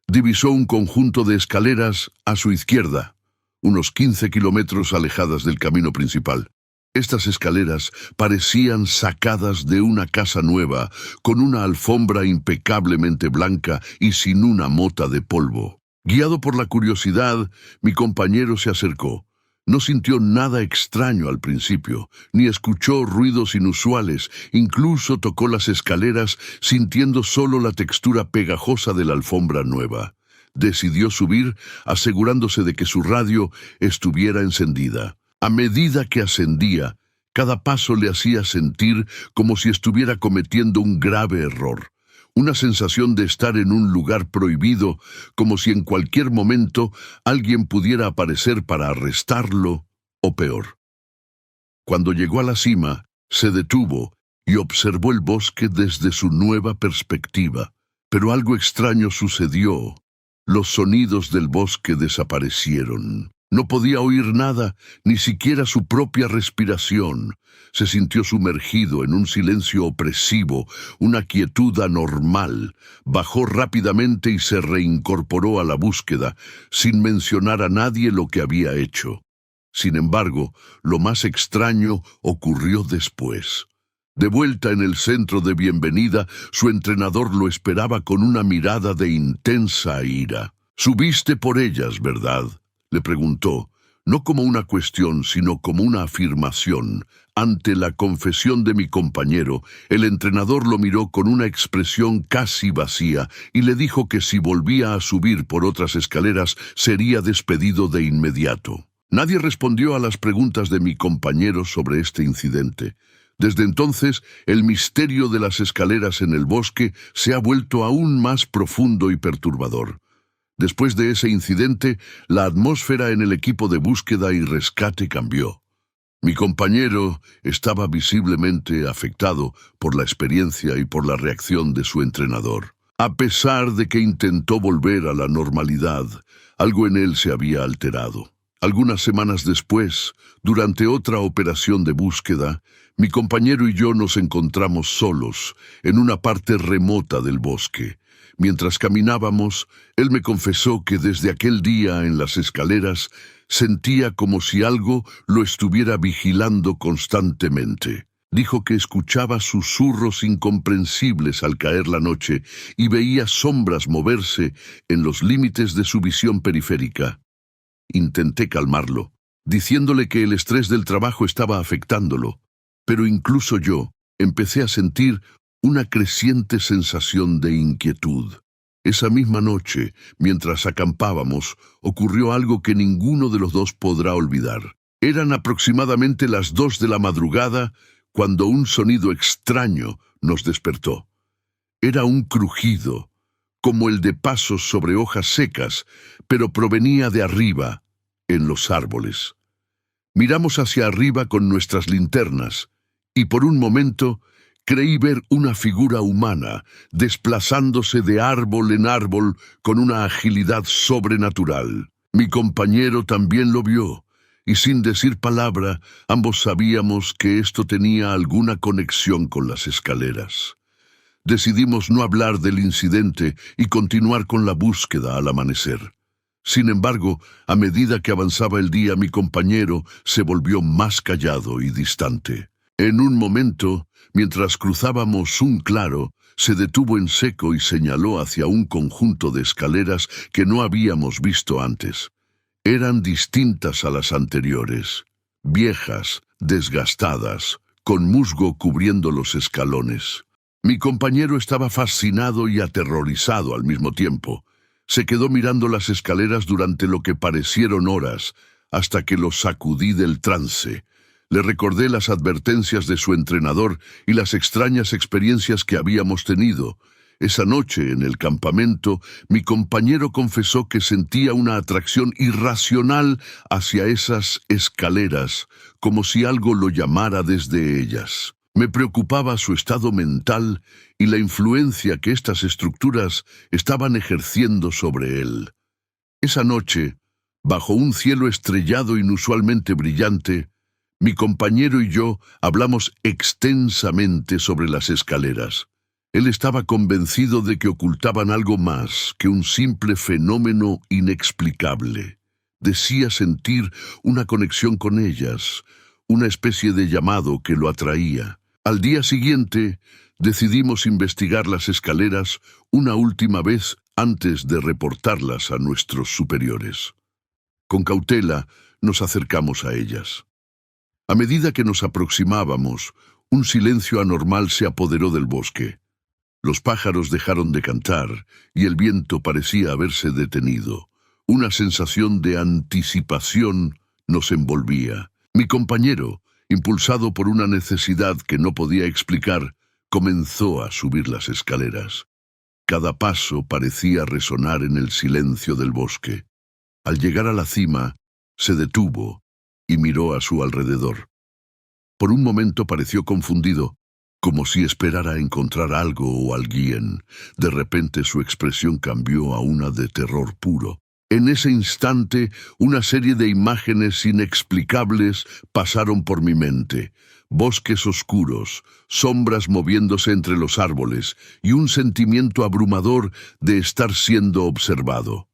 Speaker 1: divisó un conjunto de escaleras a su izquierda, unos 15 kilómetros alejadas del camino principal. Estas escaleras parecían sacadas de una casa nueva, con una alfombra impecablemente blanca y sin una mota de polvo. Guiado por la curiosidad, mi compañero se acercó. No sintió nada extraño al principio, ni escuchó ruidos inusuales, incluso tocó las escaleras sintiendo solo la textura pegajosa de la alfombra nueva. Decidió subir, asegurándose de que su radio estuviera encendida. A medida que ascendía, cada paso le hacía sentir como si estuviera cometiendo un grave error. Una sensación de estar en un lugar prohibido, como si en cualquier momento alguien pudiera aparecer para arrestarlo, o peor. Cuando llegó a la cima, se detuvo y observó el bosque desde su nueva perspectiva. Pero algo extraño sucedió. Los sonidos del bosque desaparecieron. No podía oír nada, ni siquiera su propia respiración. Se sintió sumergido en un silencio opresivo, una quietud anormal. Bajó rápidamente y se reincorporó a la búsqueda, sin mencionar a nadie lo que había hecho. Sin embargo, lo más extraño ocurrió después. De vuelta en el centro de bienvenida, su entrenador lo esperaba con una mirada de intensa ira. «Subiste por ellas, ¿verdad?», le preguntó, no como una cuestión, sino como una afirmación. Ante la confesión de mi compañero, el entrenador lo miró con una expresión casi vacía y le dijo que si volvía a subir por otras escaleras sería despedido de inmediato. Nadie respondió a las preguntas de mi compañero sobre este incidente. Desde entonces, el misterio de las escaleras en el bosque se ha vuelto aún más profundo y perturbador. Después de ese incidente, la atmósfera en el equipo de búsqueda y rescate cambió. Mi compañero estaba visiblemente afectado por la experiencia y por la reacción de su entrenador. A pesar de que intentó volver a la normalidad, algo en él se había alterado. Algunas semanas después, durante otra operación de búsqueda, mi compañero y yo nos encontramos solos en una parte remota del bosque. Mientras caminábamos, él me confesó que desde aquel día en las escaleras sentía como si algo lo estuviera vigilando constantemente. Dijo que escuchaba susurros incomprensibles al caer la noche y veía sombras moverse en los límites de su visión periférica. Intenté calmarlo, diciéndole que el estrés del trabajo estaba afectándolo, pero incluso yo empecé a sentir una creciente sensación de inquietud. Esa misma noche, mientras acampábamos, ocurrió algo que ninguno de los dos podrá olvidar. Eran aproximadamente las 2 de la madrugada cuando un sonido extraño nos despertó. Era un crujido, como el de pasos sobre hojas secas, pero provenía de arriba, en los árboles. Miramos hacia arriba con nuestras linternas, y por un momento Creí ver una figura humana desplazándose de árbol en árbol con una agilidad sobrenatural. Mi compañero también lo vio, y sin decir palabra, ambos sabíamos que esto tenía alguna conexión con las escaleras. Decidimos no hablar del incidente y continuar con la búsqueda al amanecer. Sin embargo, a medida que avanzaba el día, mi compañero se volvió más callado y distante. En un momento, mientras cruzábamos un claro, se detuvo en seco y señaló hacia un conjunto de escaleras que no habíamos visto antes. Eran distintas a las anteriores, viejas, desgastadas, con musgo cubriendo los escalones. Mi compañero estaba fascinado y aterrorizado al mismo tiempo. Se quedó mirando las escaleras durante lo que parecieron horas, hasta que lo sacudí del trance. Le recordé las advertencias de su entrenador y las extrañas experiencias que habíamos tenido. Esa noche, en el campamento, mi compañero confesó que sentía una atracción irracional hacia esas escaleras, como si algo lo llamara desde ellas. Me preocupaba su estado mental y la influencia que estas estructuras estaban ejerciendo sobre él. Esa noche, bajo un cielo estrellado inusualmente brillante, mi compañero y yo hablamos extensamente sobre las escaleras. Él estaba convencido de que ocultaban algo más que un simple fenómeno inexplicable. Decía sentir una conexión con ellas, una especie de llamado que lo atraía. Al día siguiente, decidimos investigar las escaleras una última vez antes de reportarlas a nuestros superiores. Con cautela, nos acercamos a ellas. A medida que nos aproximábamos, un silencio anormal se apoderó del bosque. Los pájaros dejaron de cantar y el viento parecía haberse detenido. Una sensación de anticipación nos envolvía. Mi compañero, impulsado por una necesidad que no podía explicar, comenzó a subir las escaleras. Cada paso parecía resonar en el silencio del bosque. Al llegar a la cima, se detuvo y miró a su alrededor. Por un momento pareció confundido, como si esperara encontrar algo o alguien. De repente su expresión cambió a una de terror puro. En ese instante, una serie de imágenes inexplicables pasaron por mi mente. Bosques oscuros, sombras moviéndose entre los árboles y un sentimiento abrumador de estar siendo observado.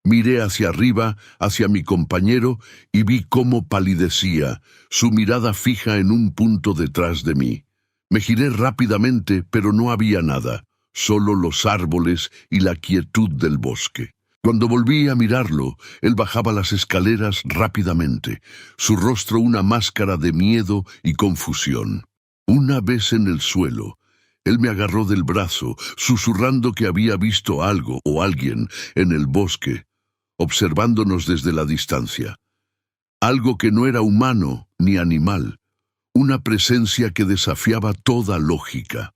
Speaker 1: Miré hacia arriba, hacia mi compañero, y vi cómo palidecía, su mirada fija en un punto detrás de mí. Me giré rápidamente, pero no había nada, solo los árboles y la quietud del bosque. Cuando volví a mirarlo, él bajaba las escaleras rápidamente, su rostro una máscara de miedo y confusión. Una vez en el suelo, él me agarró del brazo, susurrando que había visto algo o alguien en el bosque, observándonos desde la distancia. Algo que no era humano ni animal, una presencia que desafiaba toda lógica.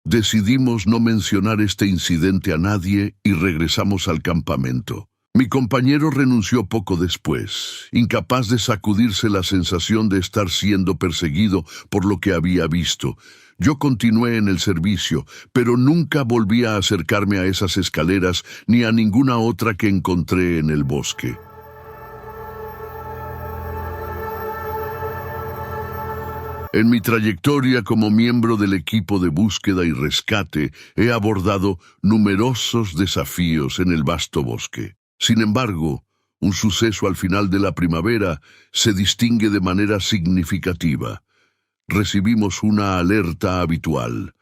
Speaker 1: Decidimos no mencionar este incidente a nadie y regresamos al campamento. Mi compañero renunció poco después, incapaz de sacudirse la sensación de estar siendo perseguido por lo que había visto. Yo continué en el servicio, pero nunca volví a acercarme a esas escaleras ni a ninguna otra que encontré en el bosque. En mi trayectoria como miembro del equipo de búsqueda y rescate, he abordado numerosos desafíos en el vasto bosque. Sin embargo, un suceso al final de la primavera se distingue de manera significativa. Recibimos una alerta habitual.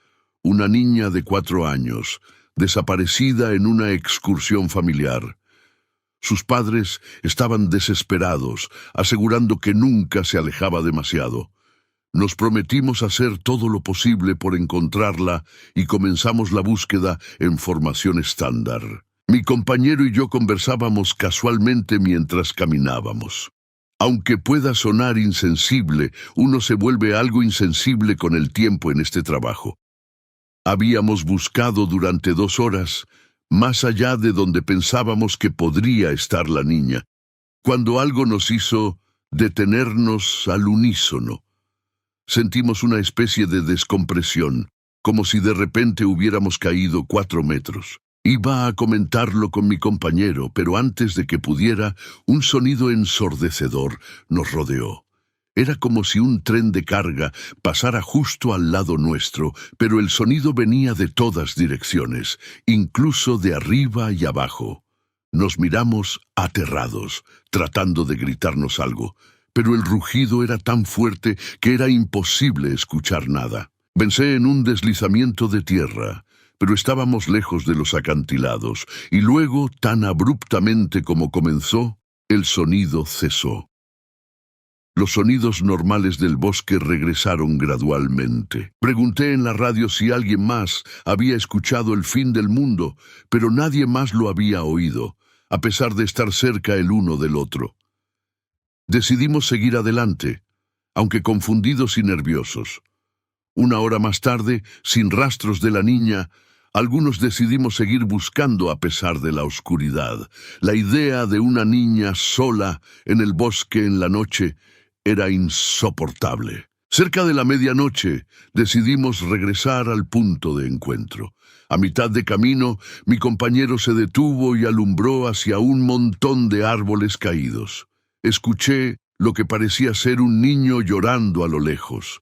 Speaker 1: Una niña de 4 años, desaparecida en una excursión familiar. Sus padres estaban desesperados, asegurando que nunca se alejaba demasiado. Nos prometimos hacer todo lo posible por encontrarla y comenzamos la búsqueda en formación estándar. Mi compañero y yo conversábamos casualmente mientras caminábamos. Aunque pueda sonar insensible, uno se vuelve algo insensible con el tiempo en este trabajo. Habíamos buscado durante 2 horas, más allá de donde pensábamos que podría estar la niña, cuando algo nos hizo detenernos al unísono. Sentimos una especie de descompresión, como si de repente hubiéramos caído 4 metros. Iba a comentarlo con mi compañero, pero antes de que pudiera, un sonido ensordecedor nos rodeó. Era como si un tren de carga pasara justo al lado nuestro, pero el sonido venía de todas direcciones, incluso de arriba y abajo. Nos miramos aterrados, tratando de gritarnos algo, pero el rugido era tan fuerte que era imposible escuchar nada. Pensé en un deslizamiento de tierra, pero estábamos lejos de los acantilados, y luego, tan abruptamente como comenzó, el sonido cesó. Los sonidos normales del bosque regresaron gradualmente. Pregunté en la radio si alguien más había escuchado el fin del mundo, pero nadie más lo había oído, a pesar de estar cerca el uno del otro. Decidimos seguir adelante, aunque confundidos y nerviosos. 1 hora más tarde, sin rastros de la niña, algunos decidimos seguir buscando a pesar de la oscuridad. La idea de una niña sola en el bosque en la noche era insoportable. Cerca de la medianoche, decidimos regresar al punto de encuentro. A mitad de camino, mi compañero se detuvo y alumbró hacia un montón de árboles caídos. Escuché lo que parecía ser un niño llorando a lo lejos.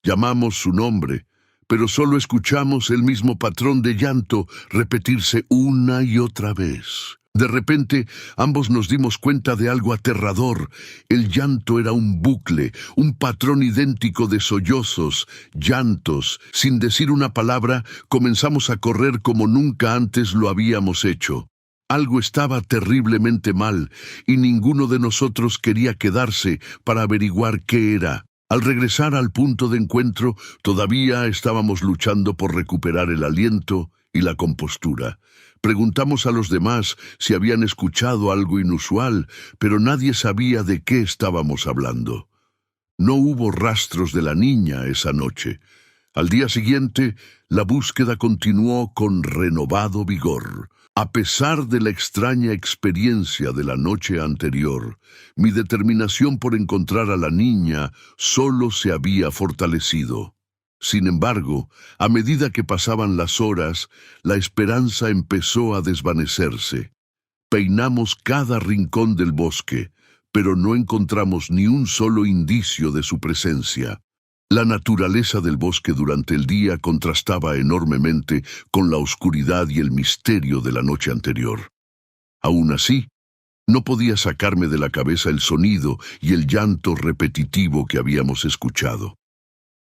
Speaker 1: Llamamos su nombre, pero solo escuchamos el mismo patrón de llanto repetirse una y otra vez. De repente, ambos nos dimos cuenta de algo aterrador. El llanto era un bucle, un patrón idéntico de sollozos, llantos. Sin decir una palabra, comenzamos a correr como nunca antes lo habíamos hecho. Algo estaba terriblemente mal, y ninguno de nosotros quería quedarse para averiguar qué era. Al regresar al punto de encuentro, todavía estábamos luchando por recuperar el aliento y la compostura. Preguntamos a los demás si habían escuchado algo inusual, pero nadie sabía de qué estábamos hablando. No hubo rastros de la niña esa noche. Al día siguiente, la búsqueda continuó con renovado vigor. A pesar de la extraña experiencia de la noche anterior, mi determinación por encontrar a la niña solo se había fortalecido. Sin embargo, a medida que pasaban las horas, la esperanza empezó a desvanecerse. Peinamos cada rincón del bosque, pero no encontramos ni un solo indicio de su presencia. La naturaleza del bosque durante el día contrastaba enormemente con la oscuridad y el misterio de la noche anterior. Aún así, no podía sacarme de la cabeza el sonido y el llanto repetitivo que habíamos escuchado.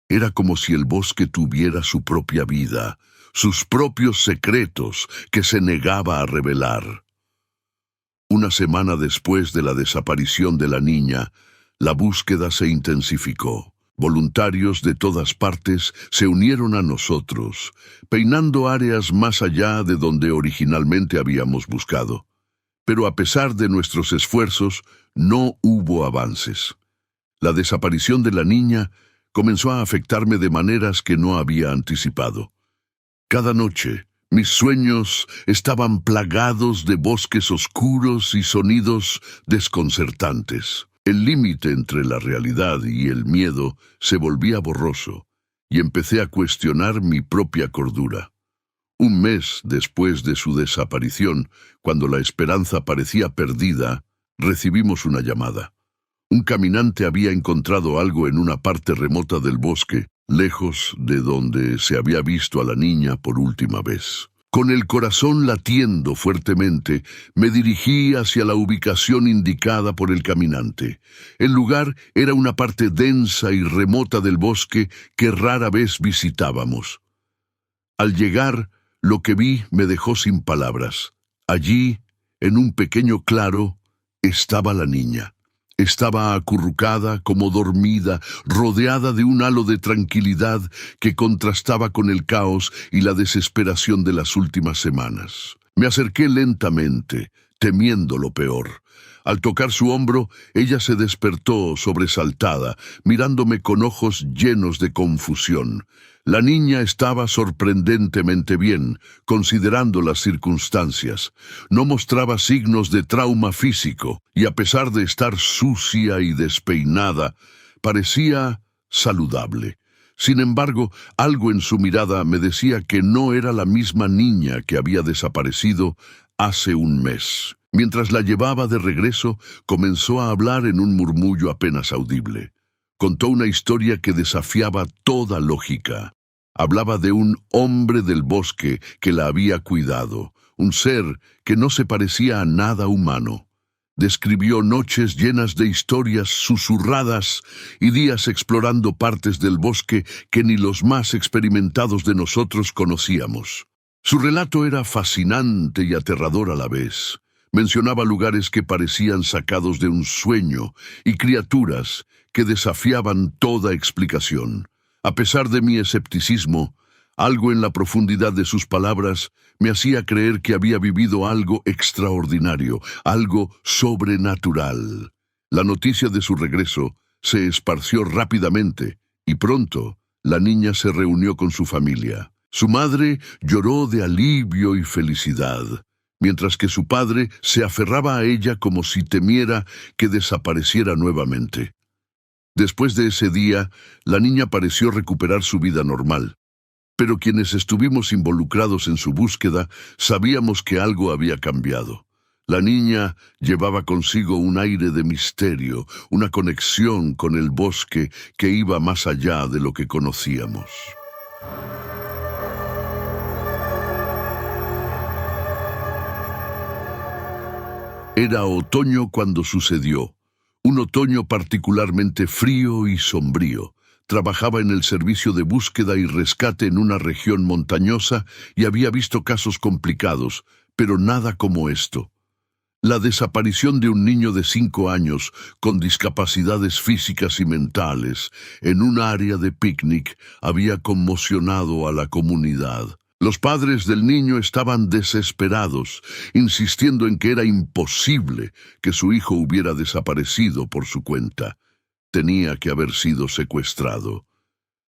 Speaker 1: Era como si el bosque tuviera su propia vida, sus propios secretos que se negaba a revelar. 1 semana después de la desaparición de la niña, la búsqueda se intensificó. Voluntarios de todas partes se unieron a nosotros, peinando áreas más allá de donde originalmente habíamos buscado. Pero a pesar de nuestros esfuerzos, no hubo avances. La desaparición de la niña comenzó a afectarme de maneras que no había anticipado. Cada noche, mis sueños estaban plagados de bosques oscuros y sonidos desconcertantes. El límite entre la realidad y el miedo se volvía borroso, y empecé a cuestionar mi propia cordura. 1 mes después de su desaparición, cuando la esperanza parecía perdida, recibimos una llamada. Un caminante había encontrado algo en una parte remota del bosque, lejos de donde se había visto a la niña por última vez. Con el corazón latiendo fuertemente, me dirigí hacia la ubicación indicada por el caminante. El lugar era una parte densa y remota del bosque que rara vez visitábamos. Al llegar, lo que vi me dejó sin palabras. Allí, en un pequeño claro, estaba la niña. Estaba acurrucada, como dormida, rodeada de un halo de tranquilidad que contrastaba con el caos y la desesperación de las últimas semanas. Me acerqué lentamente, temiendo lo peor. Al tocar su hombro, ella se despertó sobresaltada, mirándome con ojos llenos de confusión. La niña estaba sorprendentemente bien, considerando las circunstancias. No mostraba signos de trauma físico, y a pesar de estar sucia y despeinada, parecía saludable. Sin embargo, algo en su mirada me decía que no era la misma niña que había desaparecido hace un mes. Mientras la llevaba de regreso, comenzó a hablar en un murmullo apenas audible. Contó una historia que desafiaba toda lógica. Hablaba de un hombre del bosque que la había cuidado, un ser que no se parecía a nada humano. Describió noches llenas de historias susurradas y días explorando partes del bosque que ni los más experimentados de nosotros conocíamos. Su relato era fascinante y aterrador a la vez. Mencionaba lugares que parecían sacados de un sueño y criaturas que desafiaban toda explicación. A pesar de mi escepticismo, algo en la profundidad de sus palabras me hacía creer que había vivido algo extraordinario, algo sobrenatural. La noticia de su regreso se esparció rápidamente y pronto la niña se reunió con su familia. Su madre lloró de alivio y felicidad, mientras que su padre se aferraba a ella como si temiera que desapareciera nuevamente. Después de ese día, la niña pareció recuperar su vida normal. Pero quienes estuvimos involucrados en su búsqueda sabíamos que algo había cambiado. La niña llevaba consigo un aire de misterio, una conexión con el bosque que iba más allá de lo que conocíamos. Era otoño cuando sucedió, un otoño particularmente frío y sombrío. Trabajaba en el servicio de búsqueda y rescate en una región montañosa y había visto casos complicados, pero nada como esto. La desaparición de un niño de 5 años con discapacidades físicas y mentales en un área de picnic había conmocionado a la comunidad. Los padres del niño estaban desesperados, insistiendo en que era imposible que su hijo hubiera desaparecido por su cuenta. Tenía que haber sido secuestrado.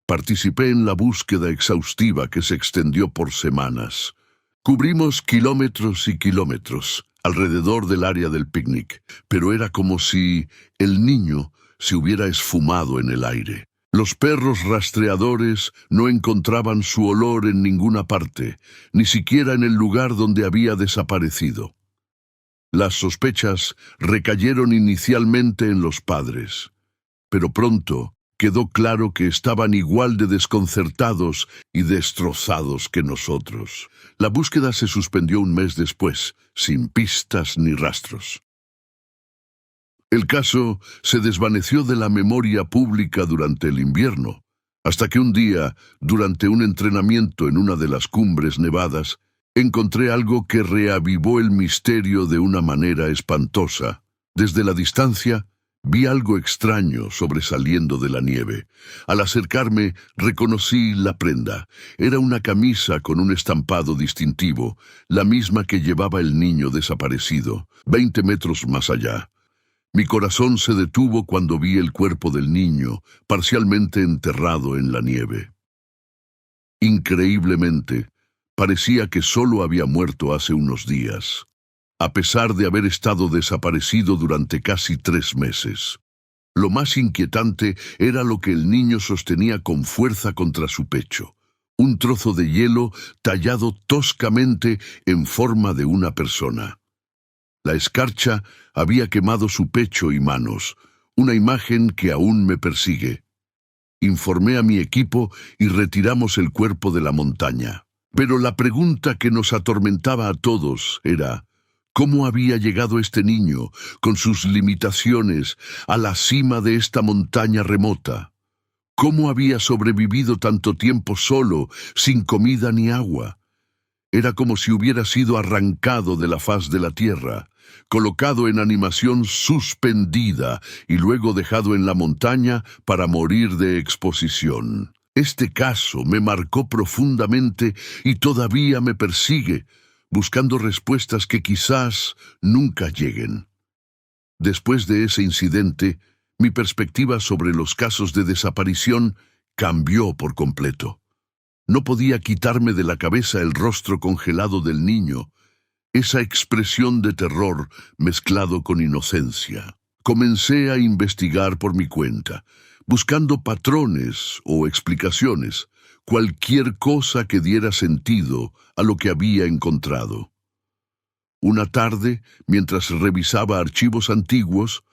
Speaker 1: Participé en la búsqueda exhaustiva que se extendió por semanas. Cubrimos kilómetros y kilómetros alrededor del área del picnic, pero era como si el niño se hubiera esfumado en el aire. Los perros rastreadores no encontraban su olor en ninguna parte, ni siquiera en el lugar donde había desaparecido. Las sospechas recayeron inicialmente en los padres, pero pronto quedó claro que estaban igual de desconcertados y destrozados que nosotros. La búsqueda se suspendió un mes después, sin pistas ni rastros. El caso se desvaneció de la memoria pública durante el invierno, hasta que un día, durante un entrenamiento en una de las cumbres nevadas, encontré algo que reavivó el misterio de una manera espantosa. Desde la distancia, vi algo extraño sobresaliendo de la nieve. Al acercarme, reconocí la prenda. Era una camisa con un estampado distintivo, la misma que llevaba el niño desaparecido, 20 metros más allá. Mi corazón se detuvo cuando vi el cuerpo del niño, parcialmente enterrado en la nieve. Increíblemente, parecía que solo había muerto hace unos días, a pesar de haber estado desaparecido durante casi 3 meses. Lo más inquietante era lo que el niño sostenía con fuerza contra su pecho, un trozo de hielo tallado toscamente en forma de una persona. La escarcha había quemado su pecho y manos, una imagen que aún me persigue. Informé a mi equipo y retiramos el cuerpo de la montaña. Pero la pregunta que nos atormentaba a todos era: ¿cómo había llegado este niño, con sus limitaciones, a la cima de esta montaña remota? ¿Cómo había sobrevivido tanto tiempo solo, sin comida ni agua? Era como si hubiera sido arrancado de la faz de la tierra, colocado en animación suspendida y luego dejado en la montaña para morir de exposición. Este caso me marcó profundamente y todavía me persigue, buscando respuestas que quizás nunca lleguen. Después de ese incidente, mi perspectiva sobre los casos de desaparición cambió por completo. No podía quitarme de la cabeza el rostro congelado del niño, esa expresión de terror mezclado con inocencia. Comencé a investigar por mi cuenta. buscando patrones o explicaciones, cualquier cosa que diera sentido a lo que había encontrado. Una tarde, mientras revisaba archivos antiguos,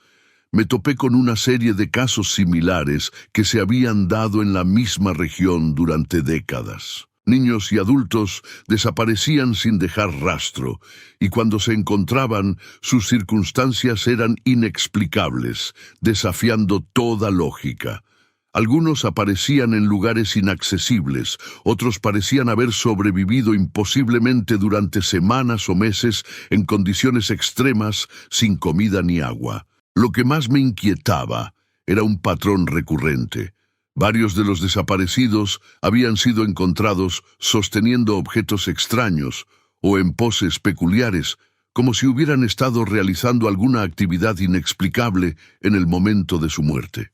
Speaker 1: me topé con una serie de casos similares que se habían dado en la misma región durante décadas. Niños y adultos desaparecían sin dejar rastro, y cuando se encontraban, sus circunstancias eran inexplicables, desafiando toda lógica. Algunos aparecían en lugares inaccesibles, otros parecían haber sobrevivido imposiblemente durante semanas o meses en condiciones extremas, sin comida ni agua. Lo que más me inquietaba era un patrón recurrente. Varios de los desaparecidos habían sido encontrados sosteniendo objetos extraños o en poses peculiares, como si hubieran estado realizando alguna actividad inexplicable en el momento de su muerte.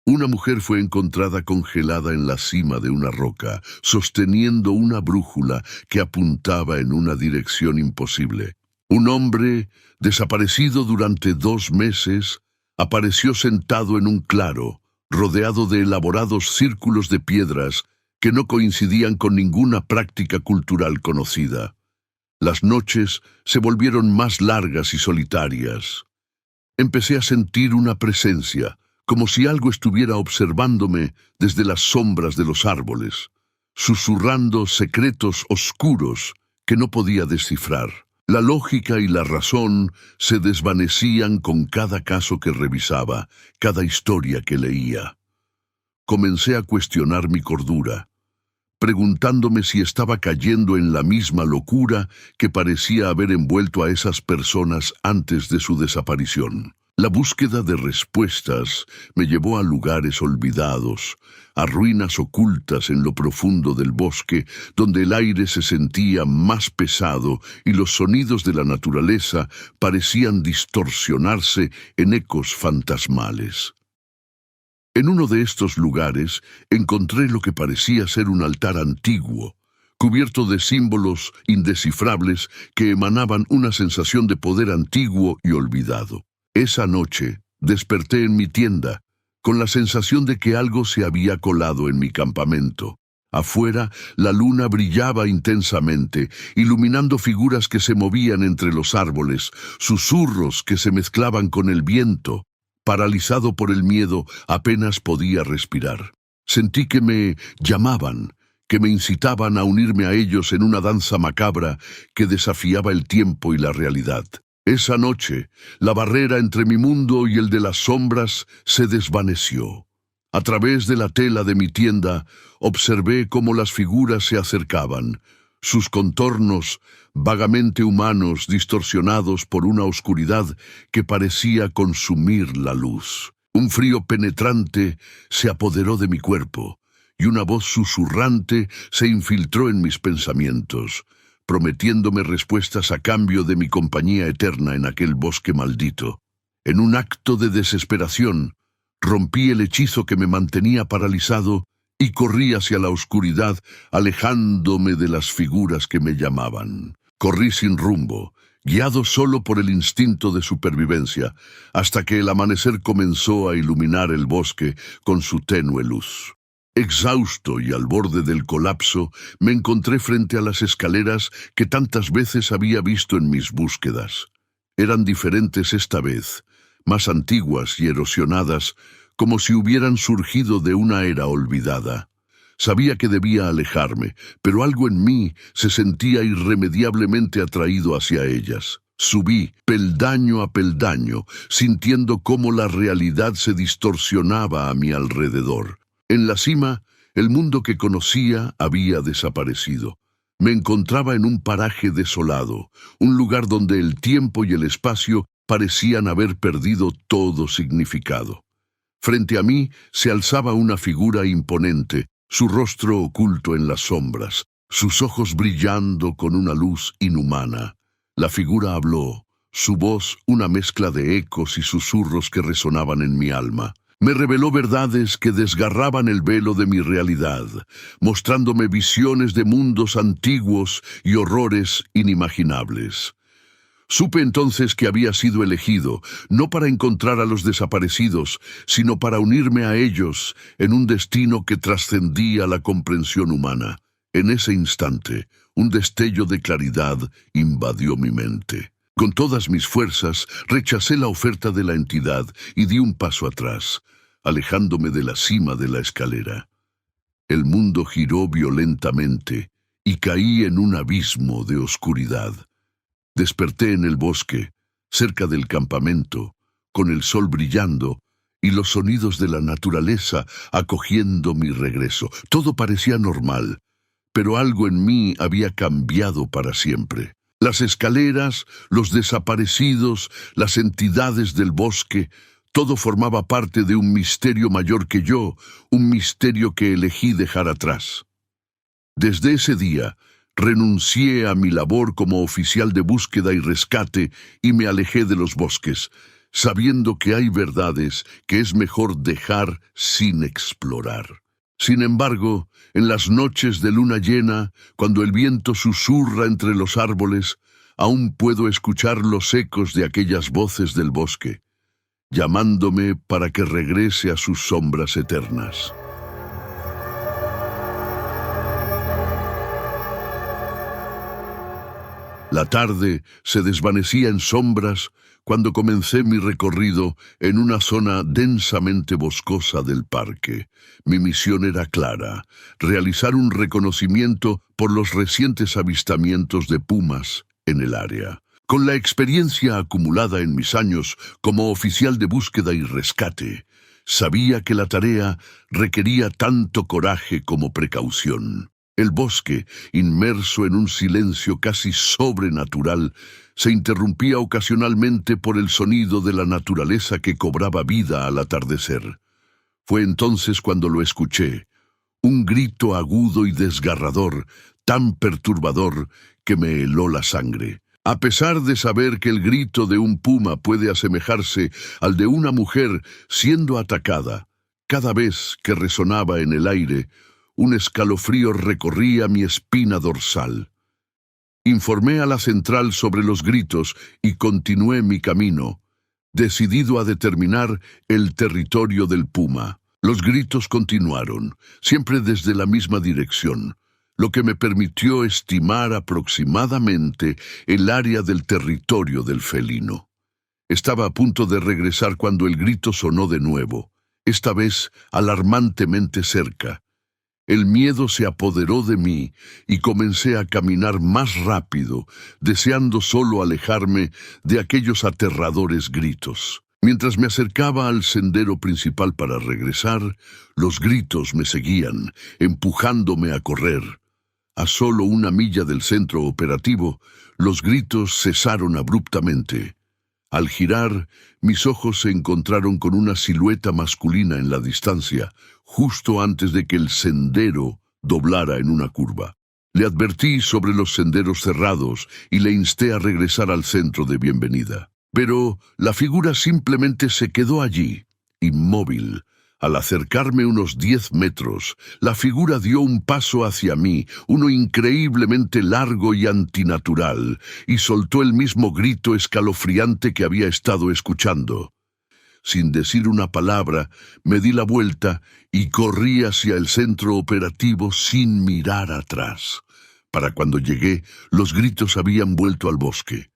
Speaker 1: Una mujer fue encontrada congelada en la cima de una roca, sosteniendo una brújula que apuntaba en una dirección imposible. Un hombre, desaparecido durante 2 meses, apareció sentado en un claro, rodeado de elaborados círculos de piedras que no coincidían con ninguna práctica cultural conocida. Las noches se volvieron más largas y solitarias. Empecé a sentir una presencia, como si algo estuviera observándome desde las sombras de los árboles, susurrando secretos oscuros que no podía descifrar. La lógica y la razón se desvanecían con cada caso que revisaba, cada historia que leía. Comencé a cuestionar mi cordura, preguntándome si estaba cayendo en la misma locura que parecía haber envuelto a esas personas antes de su desaparición. La búsqueda de respuestas me llevó a lugares olvidados, a ruinas ocultas en lo profundo del bosque, donde el aire se sentía más pesado y los sonidos de la naturaleza parecían distorsionarse en ecos fantasmales. En uno de estos lugares encontré lo que parecía ser un altar antiguo, cubierto de símbolos indescifrables que emanaban una sensación de poder antiguo y olvidado. Esa noche desperté en mi tienda, con la sensación de que algo se había colado en mi campamento. Afuera, la luna brillaba intensamente, iluminando figuras que se movían entre los árboles, susurros que se mezclaban con el viento. Paralizado por el miedo, apenas podía respirar. Sentí que me llamaban, que me incitaban a unirme a ellos en una danza macabra que desafiaba el tiempo y la realidad. Esa noche, la barrera entre mi mundo y el de las sombras se desvaneció. A través de la tela de mi tienda, observé cómo las figuras se acercaban, sus contornos vagamente humanos distorsionados por una oscuridad que parecía consumir la luz. Un frío penetrante se apoderó de mi cuerpo, y una voz susurrante se infiltró en mis pensamientos, prometiéndome respuestas a cambio de mi compañía eterna en aquel bosque maldito. En un acto de desesperación, rompí el hechizo que me mantenía paralizado y corrí hacia la oscuridad, alejándome de las figuras que me llamaban. Corrí sin rumbo, guiado solo por el instinto de supervivencia, hasta que el amanecer comenzó a iluminar el bosque con su tenue luz. Exhausto y al borde del colapso, me encontré frente a las escaleras que tantas veces había visto en mis búsquedas. Eran diferentes esta vez, más antiguas y erosionadas, como si hubieran surgido de una era olvidada. Sabía que debía alejarme, pero algo en mí se sentía irremediablemente atraído hacia ellas. Subí, peldaño a peldaño, sintiendo cómo la realidad se distorsionaba a mi alrededor. En la cima, el mundo que conocía había desaparecido. Me encontraba en un paraje desolado, un lugar donde el tiempo y el espacio parecían haber perdido todo significado. Frente a mí se alzaba una figura imponente, su rostro oculto en las sombras, sus ojos brillando con una luz inhumana. La figura habló, su voz una mezcla de ecos y susurros que resonaban en mi alma. Me reveló verdades que desgarraban el velo de mi realidad, mostrándome visiones de mundos antiguos y horrores inimaginables. Supe entonces que había sido elegido, no para encontrar a los desaparecidos, sino para unirme a ellos en un destino que trascendía la comprensión humana. En ese instante, un destello de claridad invadió mi mente. Con todas mis fuerzas, rechacé la oferta de la entidad y di un paso atrás, alejándome de la cima de la escalera. El mundo giró violentamente y caí en un abismo de oscuridad. Desperté en el bosque, cerca del campamento, con el sol brillando y los sonidos de la naturaleza acogiendo mi regreso. Todo parecía normal, pero algo en mí había cambiado para siempre. Las escaleras, los desaparecidos, las entidades del bosque, todo formaba parte de un misterio mayor que yo, un misterio que elegí dejar atrás. Desde ese día, renuncié a mi labor como oficial de búsqueda y rescate y me alejé de los bosques, sabiendo que hay verdades que es mejor dejar sin explorar. Sin embargo, en las noches de luna llena, cuando el viento susurra entre los árboles, aún puedo escuchar los ecos de aquellas voces del bosque, llamándome para que regrese a sus sombras eternas. La tarde se desvanecía en sombras cuando comencé mi recorrido en una zona densamente boscosa del parque. Mi misión era clara: realizar un reconocimiento por los recientes avistamientos de pumas en el área. Con la experiencia acumulada en mis años como oficial de búsqueda y rescate, sabía que la tarea requería tanto coraje como precaución. El bosque, inmerso en un silencio casi sobrenatural, se interrumpía ocasionalmente por el sonido de la naturaleza que cobraba vida al atardecer. Fue entonces cuando lo escuché, un grito agudo y desgarrador, tan perturbador que me heló la sangre. A pesar de saber que el grito de un puma puede asemejarse al de una mujer siendo atacada, cada vez que resonaba en el aire, un escalofrío recorría mi espina dorsal. Informé a la central sobre los gritos y continué mi camino, decidido a determinar el territorio del puma. Los gritos continuaron, siempre desde la misma dirección, lo que me permitió estimar aproximadamente el área del territorio del felino. Estaba a punto de regresar cuando el grito sonó de nuevo, esta vez alarmantemente cerca. El miedo se apoderó de mí y comencé a caminar más rápido, deseando solo alejarme de aquellos aterradores gritos. Mientras me acercaba al sendero principal para regresar, los gritos me seguían, empujándome a correr. A solo 1 milla del centro operativo, los gritos cesaron abruptamente. Al girar, mis ojos se encontraron con una silueta masculina en la distancia, justo antes de que el sendero doblara en una curva. Le advertí sobre los senderos cerrados y le insté a regresar al centro de bienvenida. Pero la figura simplemente se quedó allí, inmóvil. Al acercarme unos 10 metros, la figura dio un paso hacia mí, uno increíblemente largo y antinatural, y soltó el mismo grito escalofriante que había estado escuchando. Sin decir una palabra, me di la vuelta y corrí hacia el centro operativo sin mirar atrás. Para cuando llegué, los gritos habían vuelto al bosque.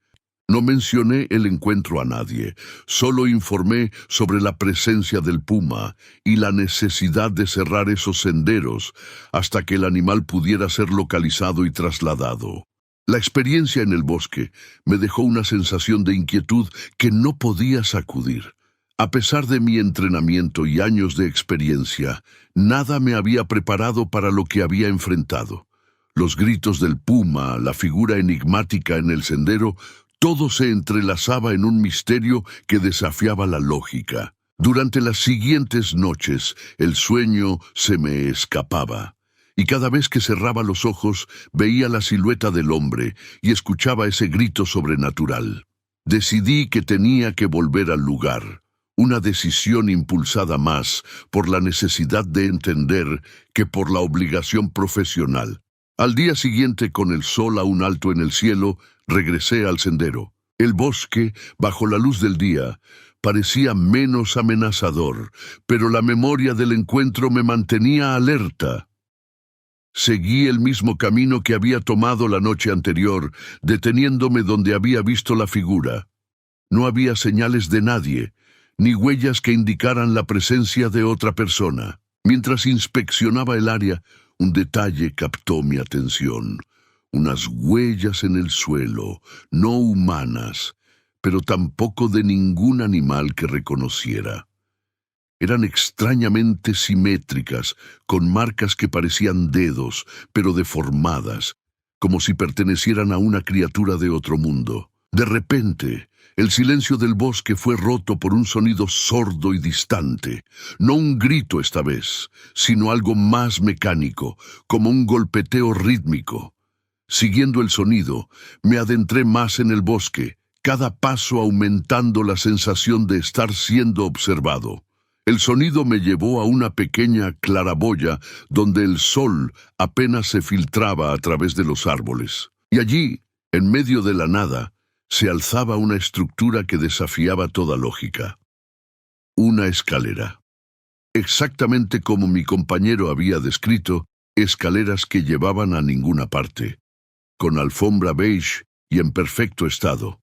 Speaker 1: No mencioné el encuentro a nadie, solo informé sobre la presencia del puma y la necesidad de cerrar esos senderos hasta que el animal pudiera ser localizado y trasladado. La experiencia en el bosque me dejó una sensación de inquietud que no podía sacudir. A pesar de mi entrenamiento y años de experiencia, nada me había preparado para lo que había enfrentado. Los gritos del puma, la figura enigmática en el sendero, todo se entrelazaba en un misterio que desafiaba la lógica. Durante las siguientes noches, el sueño se me escapaba, y cada vez que cerraba los ojos, veía la silueta del hombre y escuchaba ese grito sobrenatural. Decidí que tenía que volver al lugar, una decisión impulsada más por la necesidad de entender que por la obligación profesional. Al día siguiente, con el sol aún alto en el cielo, regresé al sendero. El bosque, bajo la luz del día, parecía menos amenazador, pero la memoria del encuentro me mantenía alerta. Seguí el mismo camino que había tomado la noche anterior, deteniéndome donde había visto la figura. No había señales de nadie, ni huellas que indicaran la presencia de otra persona. Mientras inspeccionaba el área, un detalle captó mi atención. Unas huellas en el suelo, no humanas, pero tampoco de ningún animal que reconociera. Eran extrañamente simétricas, con marcas que parecían dedos, pero deformadas, como si pertenecieran a una criatura de otro mundo. De repente, el silencio del bosque fue roto por un sonido sordo y distante. No un grito esta vez, sino algo más mecánico, como un golpeteo rítmico. Siguiendo el sonido, me adentré más en el bosque, cada paso aumentando la sensación de estar siendo observado. El sonido me llevó a una pequeña claraboya donde el sol apenas se filtraba a través de los árboles. Y allí, en medio de la nada, se alzaba una estructura que desafiaba toda lógica. Una escalera. Exactamente como mi compañero había descrito, escaleras que llevaban a ninguna parte, con alfombra beige y en perfecto estado.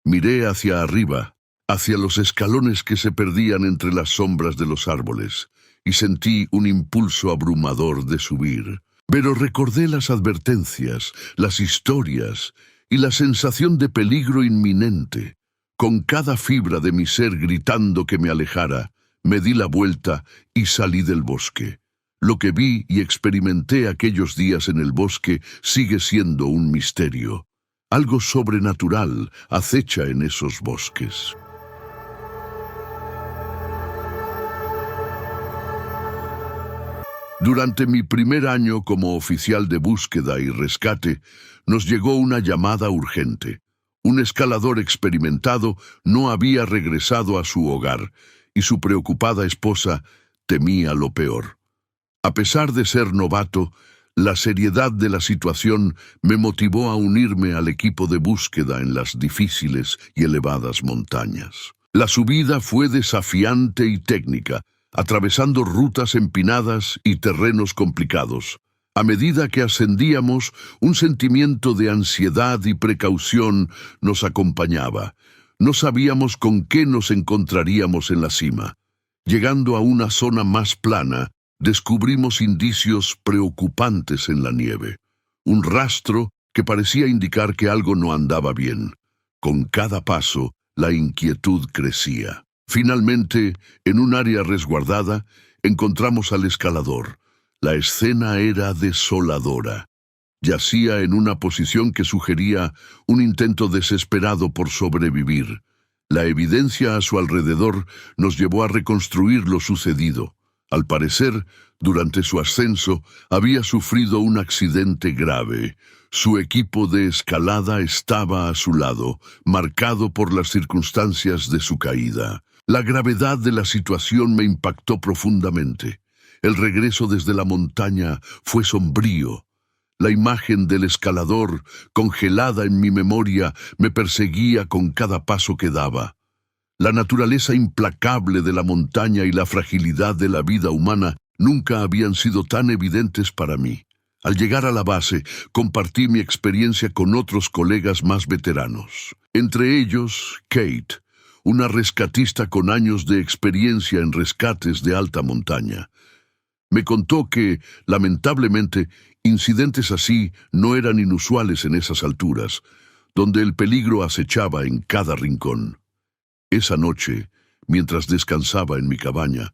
Speaker 1: Miré hacia arriba, hacia los escalones que se perdían entre las sombras de los árboles, y sentí un impulso abrumador de subir. Pero recordé las advertencias, las historias y la sensación de peligro inminente. Con cada fibra de mi ser gritando que me alejara, me di la vuelta y salí del bosque. Lo que vi y experimenté aquellos días en el bosque sigue siendo un misterio. Algo sobrenatural acecha en esos bosques. Durante mi primer año como oficial de búsqueda y rescate, nos llegó una llamada urgente. Un escalador experimentado no había regresado a su hogar y su preocupada esposa temía lo peor. A pesar de ser novato, la seriedad de la situación me motivó a unirme al equipo de búsqueda en las difíciles y elevadas montañas. La subida fue desafiante y técnica, atravesando rutas empinadas y terrenos complicados. A medida que ascendíamos, un sentimiento de ansiedad y precaución nos acompañaba. No sabíamos con qué nos encontraríamos en la cima. Llegando a una zona más plana, descubrimos indicios preocupantes en la nieve. Un rastro que parecía indicar que algo no andaba bien. Con cada paso, la inquietud crecía. Finalmente, en un área resguardada, encontramos al escalador. La escena era desoladora. Yacía en una posición que sugería un intento desesperado por sobrevivir. La evidencia a su alrededor nos llevó a reconstruir lo sucedido. Al parecer, durante su ascenso, había sufrido un accidente grave. Su equipo de escalada estaba a su lado, marcado por las circunstancias de su caída. La gravedad de la situación me impactó profundamente. El regreso desde la montaña fue sombrío. La imagen del escalador, congelada en mi memoria, me perseguía con cada paso que daba. La naturaleza implacable de la montaña y la fragilidad de la vida humana nunca habían sido tan evidentes para mí. Al llegar a la base, compartí mi experiencia con otros colegas más veteranos. Entre ellos, Kate, una rescatista con años de experiencia en rescates de alta montaña. Me contó que, lamentablemente, incidentes así no eran inusuales en esas alturas, donde el peligro acechaba en cada rincón. Esa noche, mientras descansaba en mi cabaña,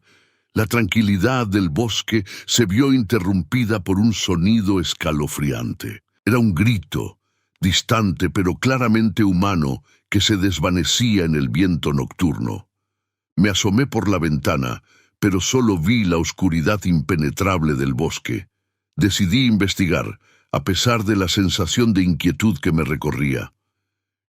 Speaker 1: la tranquilidad del bosque se vio interrumpida por un sonido escalofriante. Era un grito, distante pero claramente humano, que se desvanecía en el viento nocturno. Me asomé por la ventana, pero solo vi la oscuridad impenetrable del bosque. Decidí investigar, a pesar de la sensación de inquietud que me recorría.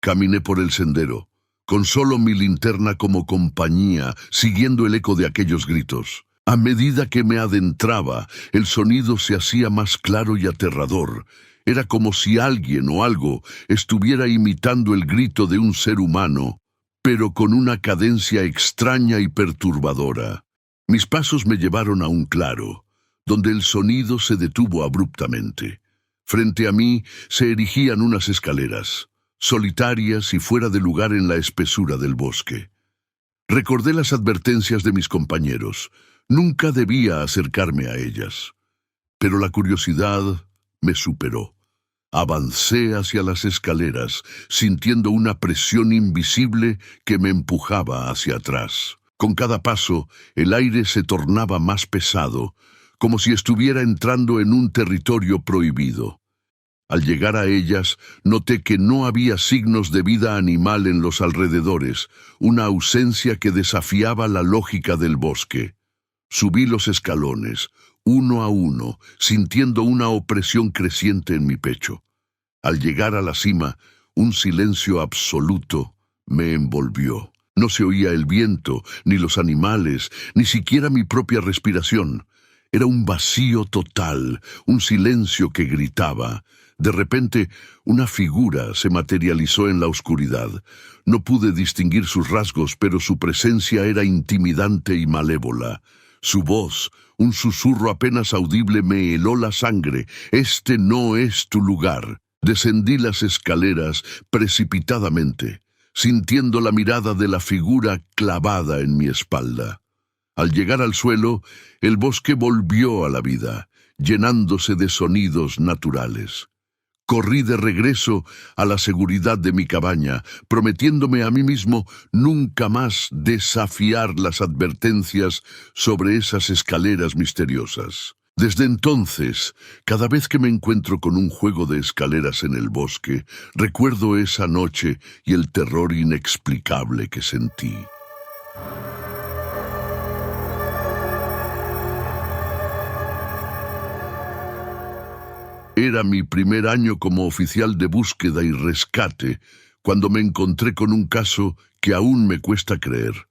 Speaker 1: Caminé por el sendero, con solo mi linterna como compañía, siguiendo el eco de aquellos gritos. A medida que me adentraba, el sonido se hacía más claro y aterrador. Era como si alguien o algo estuviera imitando el grito de un ser humano, pero con una cadencia extraña y perturbadora. Mis pasos me llevaron a un claro, donde el sonido se detuvo abruptamente. Frente a mí se erigían unas escaleras, solitarias y fuera de lugar en la espesura del bosque. Recordé las advertencias de mis compañeros. Nunca debía acercarme a ellas. Pero la curiosidad me superó. Avancé hacia las escaleras, sintiendo una presión invisible que me empujaba hacia atrás. Con cada paso, el aire se tornaba más pesado, como si estuviera entrando en un territorio prohibido. Al llegar a ellas, noté que no había signos de vida animal en los alrededores, una ausencia que desafiaba la lógica del bosque. Subí los escalones, uno a uno, sintiendo una opresión creciente en mi pecho. Al llegar a la cima, un silencio absoluto me envolvió. No se oía el viento, ni los animales, ni siquiera mi propia respiración. Era un vacío total, un silencio que gritaba. De repente, una figura se materializó en la oscuridad. No pude distinguir sus rasgos, pero su presencia era intimidante y malévola. Su voz, un susurro apenas audible, me heló la sangre. «Este no es tu lugar». Descendí las escaleras precipitadamente, sintiendo la mirada de la figura clavada en mi espalda. Al llegar al suelo, el bosque volvió a la vida, llenándose de sonidos naturales. Corrí de regreso a la seguridad de mi cabaña, prometiéndome a mí mismo nunca más desafiar las advertencias sobre esas escaleras misteriosas. Desde entonces, cada vez que me encuentro con un juego de escaleras en el bosque, recuerdo esa noche y el terror inexplicable que sentí. Era mi primer año como oficial de búsqueda y rescate cuando me encontré con un caso que aún me cuesta creer.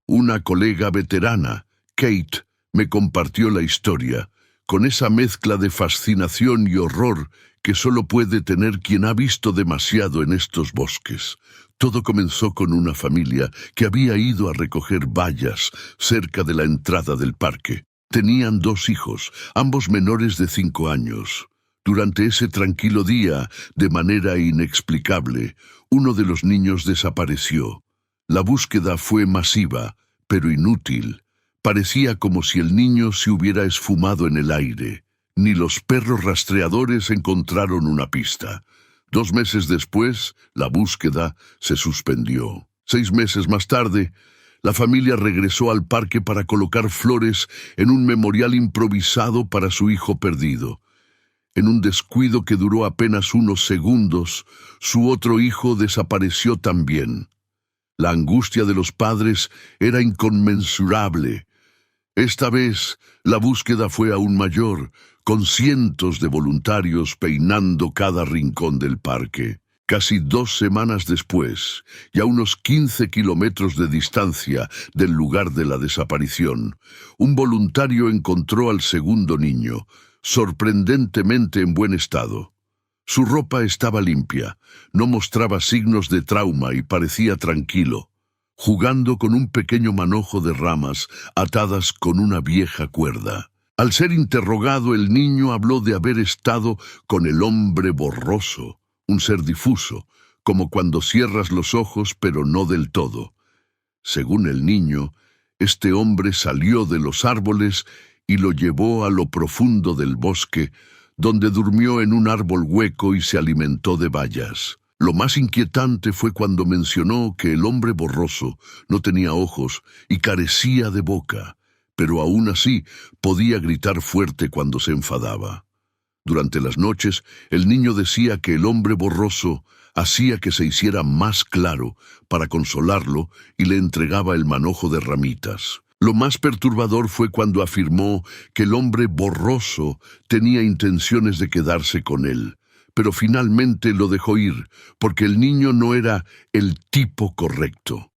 Speaker 1: Una colega veterana, Kate, me compartió la historia, con esa mezcla de fascinación y horror que solo puede tener quien ha visto demasiado en estos bosques. Todo comenzó con una familia que había ido a recoger bayas cerca de la entrada del parque. Tenían 2 hijos, ambos menores de 5 años. Durante ese tranquilo día, de manera inexplicable, uno de los niños desapareció. La búsqueda fue masiva, pero inútil. Parecía como si el niño se hubiera esfumado en el aire. Ni los perros rastreadores encontraron una pista. 2 meses después, la búsqueda se suspendió. 6 meses más tarde, la familia regresó al parque para colocar flores en un memorial improvisado para su hijo perdido. En un descuido que duró apenas unos segundos, su otro hijo desapareció también. La angustia de los padres era inconmensurable. Esta vez, la búsqueda fue aún mayor, con cientos de voluntarios peinando cada rincón del parque. Casi 2 semanas después, y a unos 15 kilómetros de distancia del lugar de la desaparición, un voluntario encontró al segundo niño, sorprendentemente en buen estado. Su ropa estaba limpia, no mostraba signos de trauma y parecía tranquilo, jugando con un pequeño manojo de ramas atadas con una vieja cuerda. Al ser interrogado, el niño habló de haber estado con el hombre borroso, un ser difuso, como cuando cierras los ojos pero no del todo. Según el niño, este hombre salió de los árboles y lo llevó a lo profundo del bosque, donde durmió en un árbol hueco y se alimentó de bayas. Lo más inquietante fue cuando mencionó que el hombre borroso no tenía ojos y carecía de boca, pero aún así podía gritar fuerte cuando se enfadaba. Durante las noches, el niño decía que el hombre borroso hacía que se hiciera más claro para consolarlo y le entregaba el manojo de ramitas. Lo más perturbador fue cuando afirmó que el hombre borroso tenía intenciones de quedarse con él, pero finalmente lo dejó ir porque el niño no era el tipo correcto.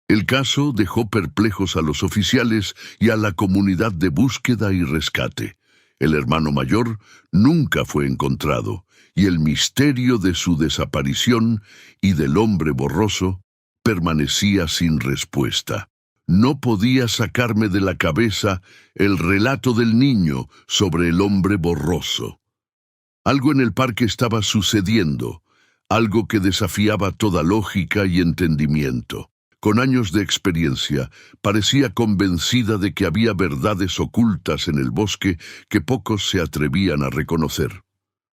Speaker 1: El caso dejó perplejos a los oficiales y a la comunidad de búsqueda y rescate. El hermano mayor nunca fue encontrado, y el misterio de su desaparición y del hombre borroso permanecía sin respuesta. No podía sacarme de la cabeza el relato del niño sobre el hombre borroso. Algo en el parque estaba sucediendo, algo que desafiaba toda lógica y entendimiento. Con años de experiencia, parecía convencida de que había verdades ocultas en el bosque que pocos se atrevían a reconocer.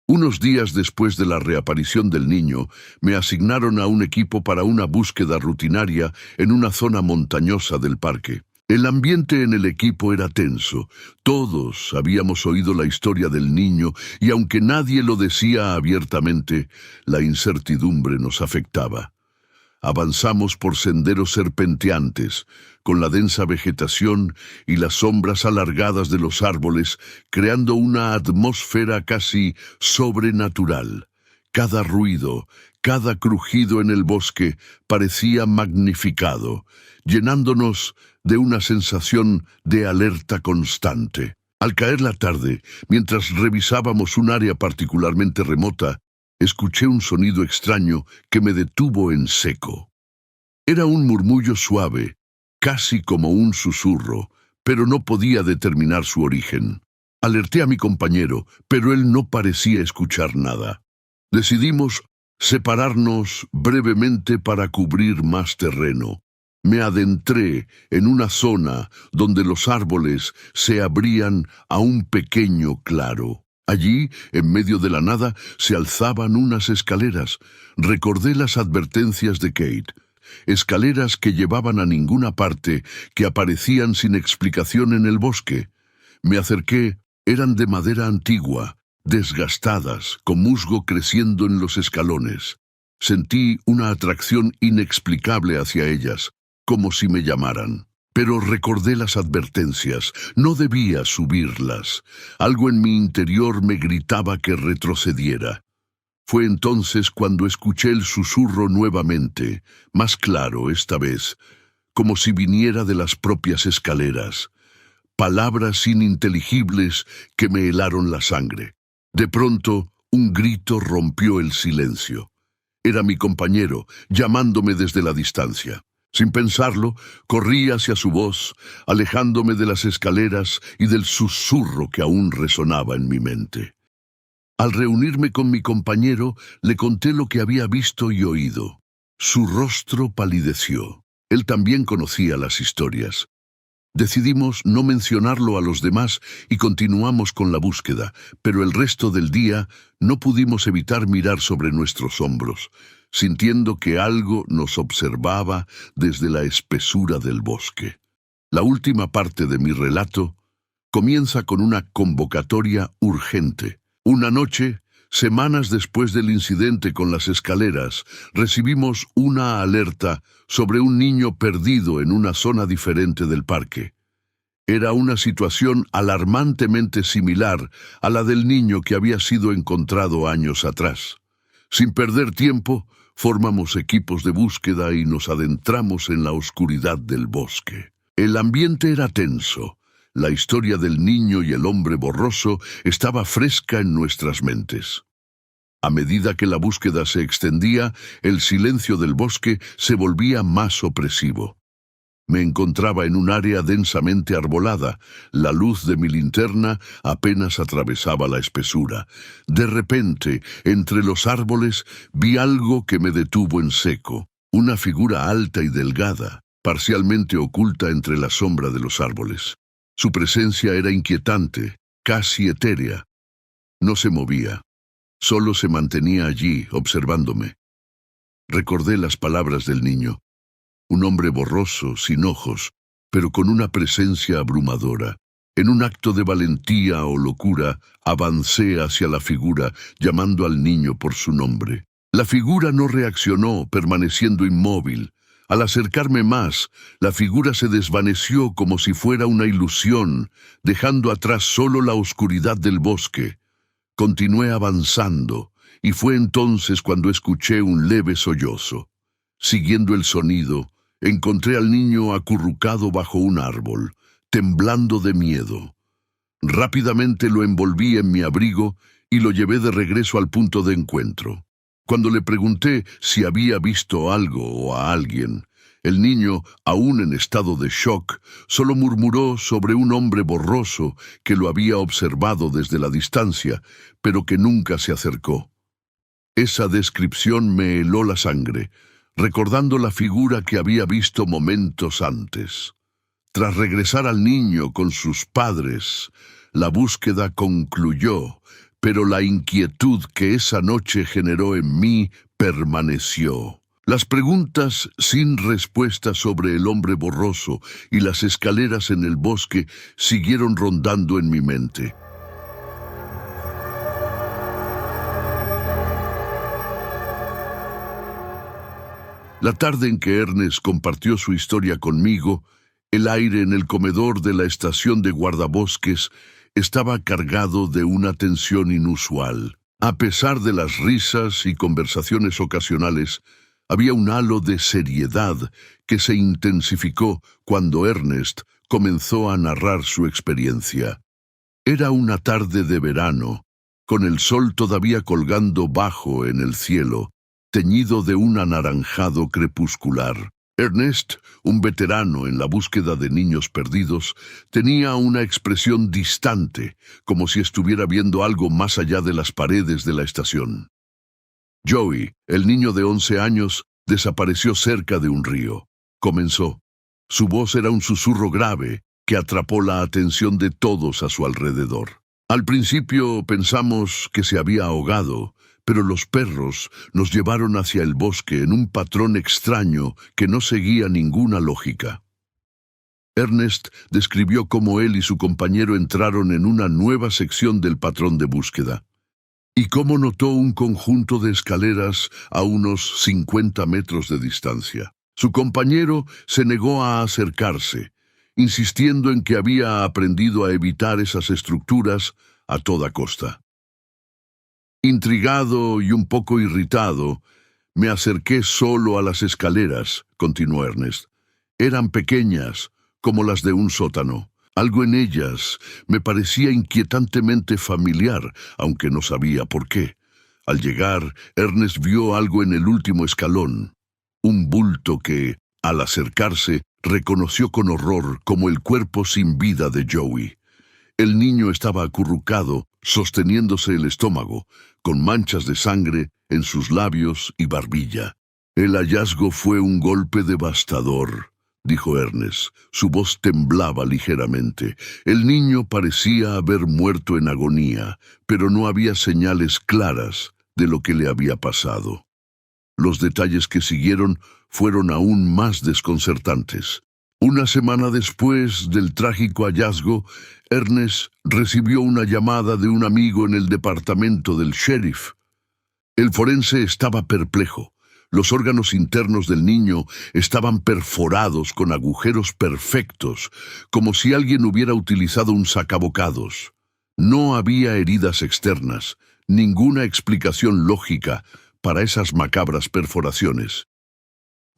Speaker 1: Unos días después de la reaparición del niño, me asignaron a un equipo para una búsqueda rutinaria en una zona montañosa del parque. El ambiente en el equipo era tenso. Todos habíamos oído la historia del niño y aunque nadie lo decía abiertamente, la incertidumbre nos afectaba. Avanzamos por senderos serpenteantes, con la densa vegetación y las sombras alargadas de los árboles, creando una atmósfera casi sobrenatural. Cada ruido, cada crujido en el bosque parecía magnificado, llenándonos de una sensación de alerta constante. Al caer la tarde, mientras revisábamos un área particularmente remota, escuché un sonido extraño que me detuvo en seco. Era un murmullo suave, casi como un susurro, pero no podía determinar su origen. Alerté a mi compañero, pero él no parecía escuchar nada. Decidimos separarnos brevemente para cubrir más terreno. Me adentré en una zona donde los árboles se abrían a un pequeño claro. Allí, en medio de la nada, se alzaban unas escaleras. Recordé las advertencias de Kate. Escaleras que llevaban a ninguna parte, que aparecían sin explicación en el bosque. Me acerqué, eran de madera antigua, desgastadas, con musgo creciendo en los escalones. Sentí una atracción inexplicable hacia ellas, como si me llamaran. Pero recordé las advertencias, no debía subirlas. Algo en mi interior me gritaba que retrocediera. Fue entonces cuando escuché el susurro nuevamente, más claro esta vez, como si viniera de las propias escaleras. Palabras ininteligibles que me helaron la sangre. De pronto, un grito rompió el silencio. Era mi compañero, llamándome desde la distancia. Sin pensarlo, corrí hacia su voz, alejándome de las escaleras y del susurro que aún resonaba en mi mente. Al reunirme con mi compañero, le conté lo que había visto y oído. Su rostro palideció. Él también conocía las historias. Decidimos no mencionarlo a los demás y continuamos con la búsqueda, pero el resto del día no pudimos evitar mirar sobre nuestros hombros, sintiendo que algo nos observaba desde la espesura del bosque. La última parte de mi relato comienza con una convocatoria urgente. Una noche, semanas después del incidente con las escaleras, recibimos una alerta sobre un niño perdido en una zona diferente del parque. Era una situación alarmantemente similar a la del niño que había sido encontrado años atrás. Sin perder tiempo, formamos equipos de búsqueda y nos adentramos en la oscuridad del bosque. El ambiente era tenso. La historia del niño y el hombre borroso estaba fresca en nuestras mentes. A medida que la búsqueda se extendía, el silencio del bosque se volvía más opresivo. Me encontraba en un área densamente arbolada. La luz de mi linterna apenas atravesaba la espesura. De repente, entre los árboles, vi algo que me detuvo en seco. Una figura alta y delgada, parcialmente oculta entre la sombra de los árboles. Su presencia era inquietante, casi etérea. No se movía. Solo se mantenía allí, observándome. Recordé las palabras del niño. Un hombre borroso, sin ojos, pero con una presencia abrumadora. En un acto de valentía o locura, avancé hacia la figura, llamando al niño por su nombre. La figura no reaccionó, permaneciendo inmóvil. Al acercarme más, la figura se desvaneció como si fuera una ilusión, dejando atrás solo la oscuridad del bosque. Continué avanzando, y fue entonces cuando escuché un leve sollozo. Siguiendo el sonido, encontré al niño acurrucado bajo un árbol, temblando de miedo. Rápidamente lo envolví en mi abrigo y lo llevé de regreso al punto de encuentro. Cuando le pregunté si había visto algo o a alguien, el niño, aún en estado de shock, solo murmuró sobre un hombre borroso que lo había observado desde la distancia, pero que nunca se acercó. Esa descripción me heló la sangre, recordando la figura que había visto momentos antes. Tras regresar al niño con sus padres, la búsqueda concluyó, pero la inquietud que esa noche generó en mí permaneció. Las preguntas sin respuesta sobre el hombre borroso y las escaleras en el bosque siguieron rondando en mi mente. La tarde en que Ernest compartió su historia conmigo, el aire en el comedor de la estación de guardabosques estaba cargado de una tensión inusual. A pesar de las risas y conversaciones ocasionales, había un halo de seriedad que se intensificó cuando Ernest comenzó a narrar su experiencia. Era una tarde de verano, con el sol todavía colgando bajo en el cielo, teñido de un anaranjado crepuscular. Ernest, un veterano en la búsqueda de niños perdidos, tenía una expresión distante, como si estuviera viendo algo más allá de las paredes de la estación. Joey, el niño de 11 años, desapareció cerca de un río. Comenzó. Su voz era un susurro grave que atrapó la atención de todos a su alrededor. Al principio pensamos que se había ahogado, pero los perros nos llevaron hacia el bosque en un patrón extraño que no seguía ninguna lógica. Ernest describió cómo él y su compañero entraron en una nueva sección del patrón de búsqueda, y cómo notó un conjunto de escaleras a unos 50 metros de distancia. Su compañero se negó a acercarse, insistiendo en que había aprendido a evitar esas estructuras a toda costa. Intrigado y un poco irritado, me acerqué solo a las escaleras, continuó Ernest. Eran pequeñas, como las de un sótano. Algo en ellas me parecía inquietantemente familiar, aunque no sabía por qué. Al llegar, Ernest vio algo en el último escalón, un bulto que, al acercarse, reconoció con horror como el cuerpo sin vida de Joey. El niño estaba acurrucado, sosteniéndose el estómago, con manchas de sangre en sus labios y barbilla. El hallazgo fue un golpe devastador, dijo Ernest. Su voz temblaba ligeramente. El niño parecía haber muerto en agonía, pero no había señales claras de lo que le había pasado. Los detalles que siguieron fueron aún más desconcertantes. Una semana después del trágico hallazgo, Ernest recibió una llamada de un amigo en el departamento del sheriff. El forense estaba perplejo. Los órganos internos del niño estaban perforados con agujeros perfectos, como si alguien hubiera utilizado un sacabocados. No había heridas externas, ninguna explicación lógica para esas macabras perforaciones.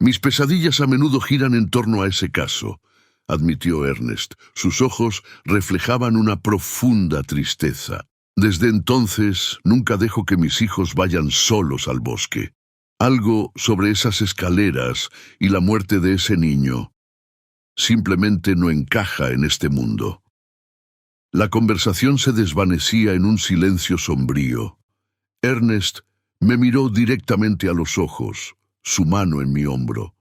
Speaker 1: Mis pesadillas a menudo giran en torno a ese caso, admitió Ernest. Sus ojos reflejaban una profunda tristeza. Desde entonces, nunca dejo que mis hijos vayan solos al bosque. Algo sobre esas escaleras y la muerte de ese niño simplemente no encaja en este mundo. La conversación se desvanecía en un silencio sombrío. Ernest me miró directamente a los ojos, su mano en mi hombro.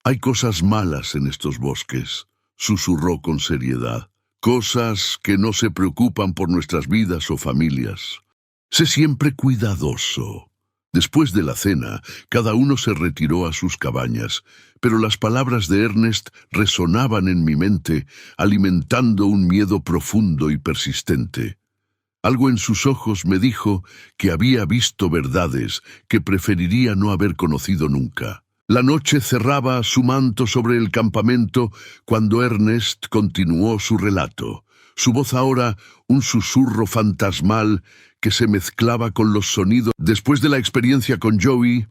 Speaker 1: Hay cosas malas en estos bosques, susurró con seriedad. Cosas que no se preocupan por nuestras vidas o familias. Sé siempre cuidadoso. Después de la cena, cada uno se retiró a sus cabañas, pero las palabras de Ernest resonaban en mi mente, alimentando un miedo profundo y persistente. Algo en sus ojos me dijo que había visto verdades que preferiría no haber conocido nunca. La noche cerraba su manto sobre el campamento cuando Ernest continuó su relato. Su voz ahora un susurro fantasmal que se mezclaba con los sonidos. Después de la experiencia con Joey,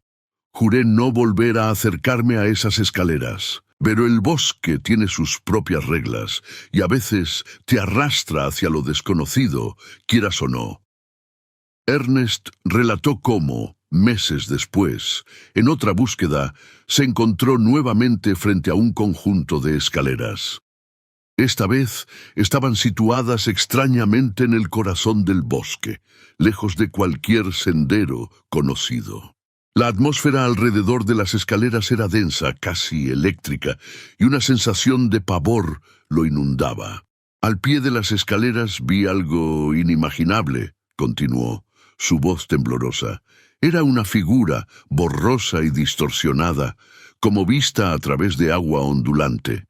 Speaker 1: juré no volver a acercarme a esas escaleras. Pero el bosque tiene sus propias reglas y a veces te arrastra hacia lo desconocido, quieras o no. Ernest relató cómo, meses después, en otra búsqueda, se encontró nuevamente frente a un conjunto de escaleras. Esta vez estaban situadas extrañamente en el corazón del bosque, lejos de cualquier sendero conocido. La atmósfera alrededor de las escaleras era densa, casi eléctrica, y una sensación de pavor lo inundaba. Al pie de las escaleras vi algo inimaginable, continuó, su voz temblorosa. Era una figura borrosa y distorsionada, como vista a través de agua ondulante.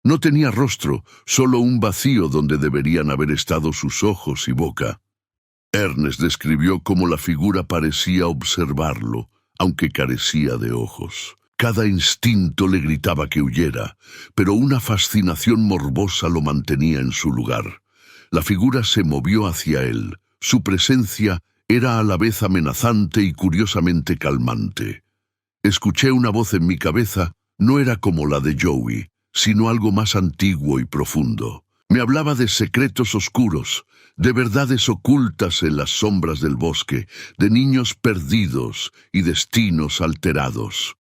Speaker 1: No tenía rostro, solo un vacío donde deberían haber estado sus ojos y boca. Ernest describió cómo la figura parecía observarlo, aunque carecía de ojos. Cada instinto le gritaba que huyera, pero una fascinación morbosa lo mantenía en su lugar. La figura se movió hacia él. Su presencia era a la vez amenazante y curiosamente calmante. Escuché una voz en mi cabeza, no era como la de Joey, sino algo más antiguo y profundo. Me hablaba de secretos oscuros, de verdades ocultas en las sombras del bosque, de niños perdidos y destinos alterados.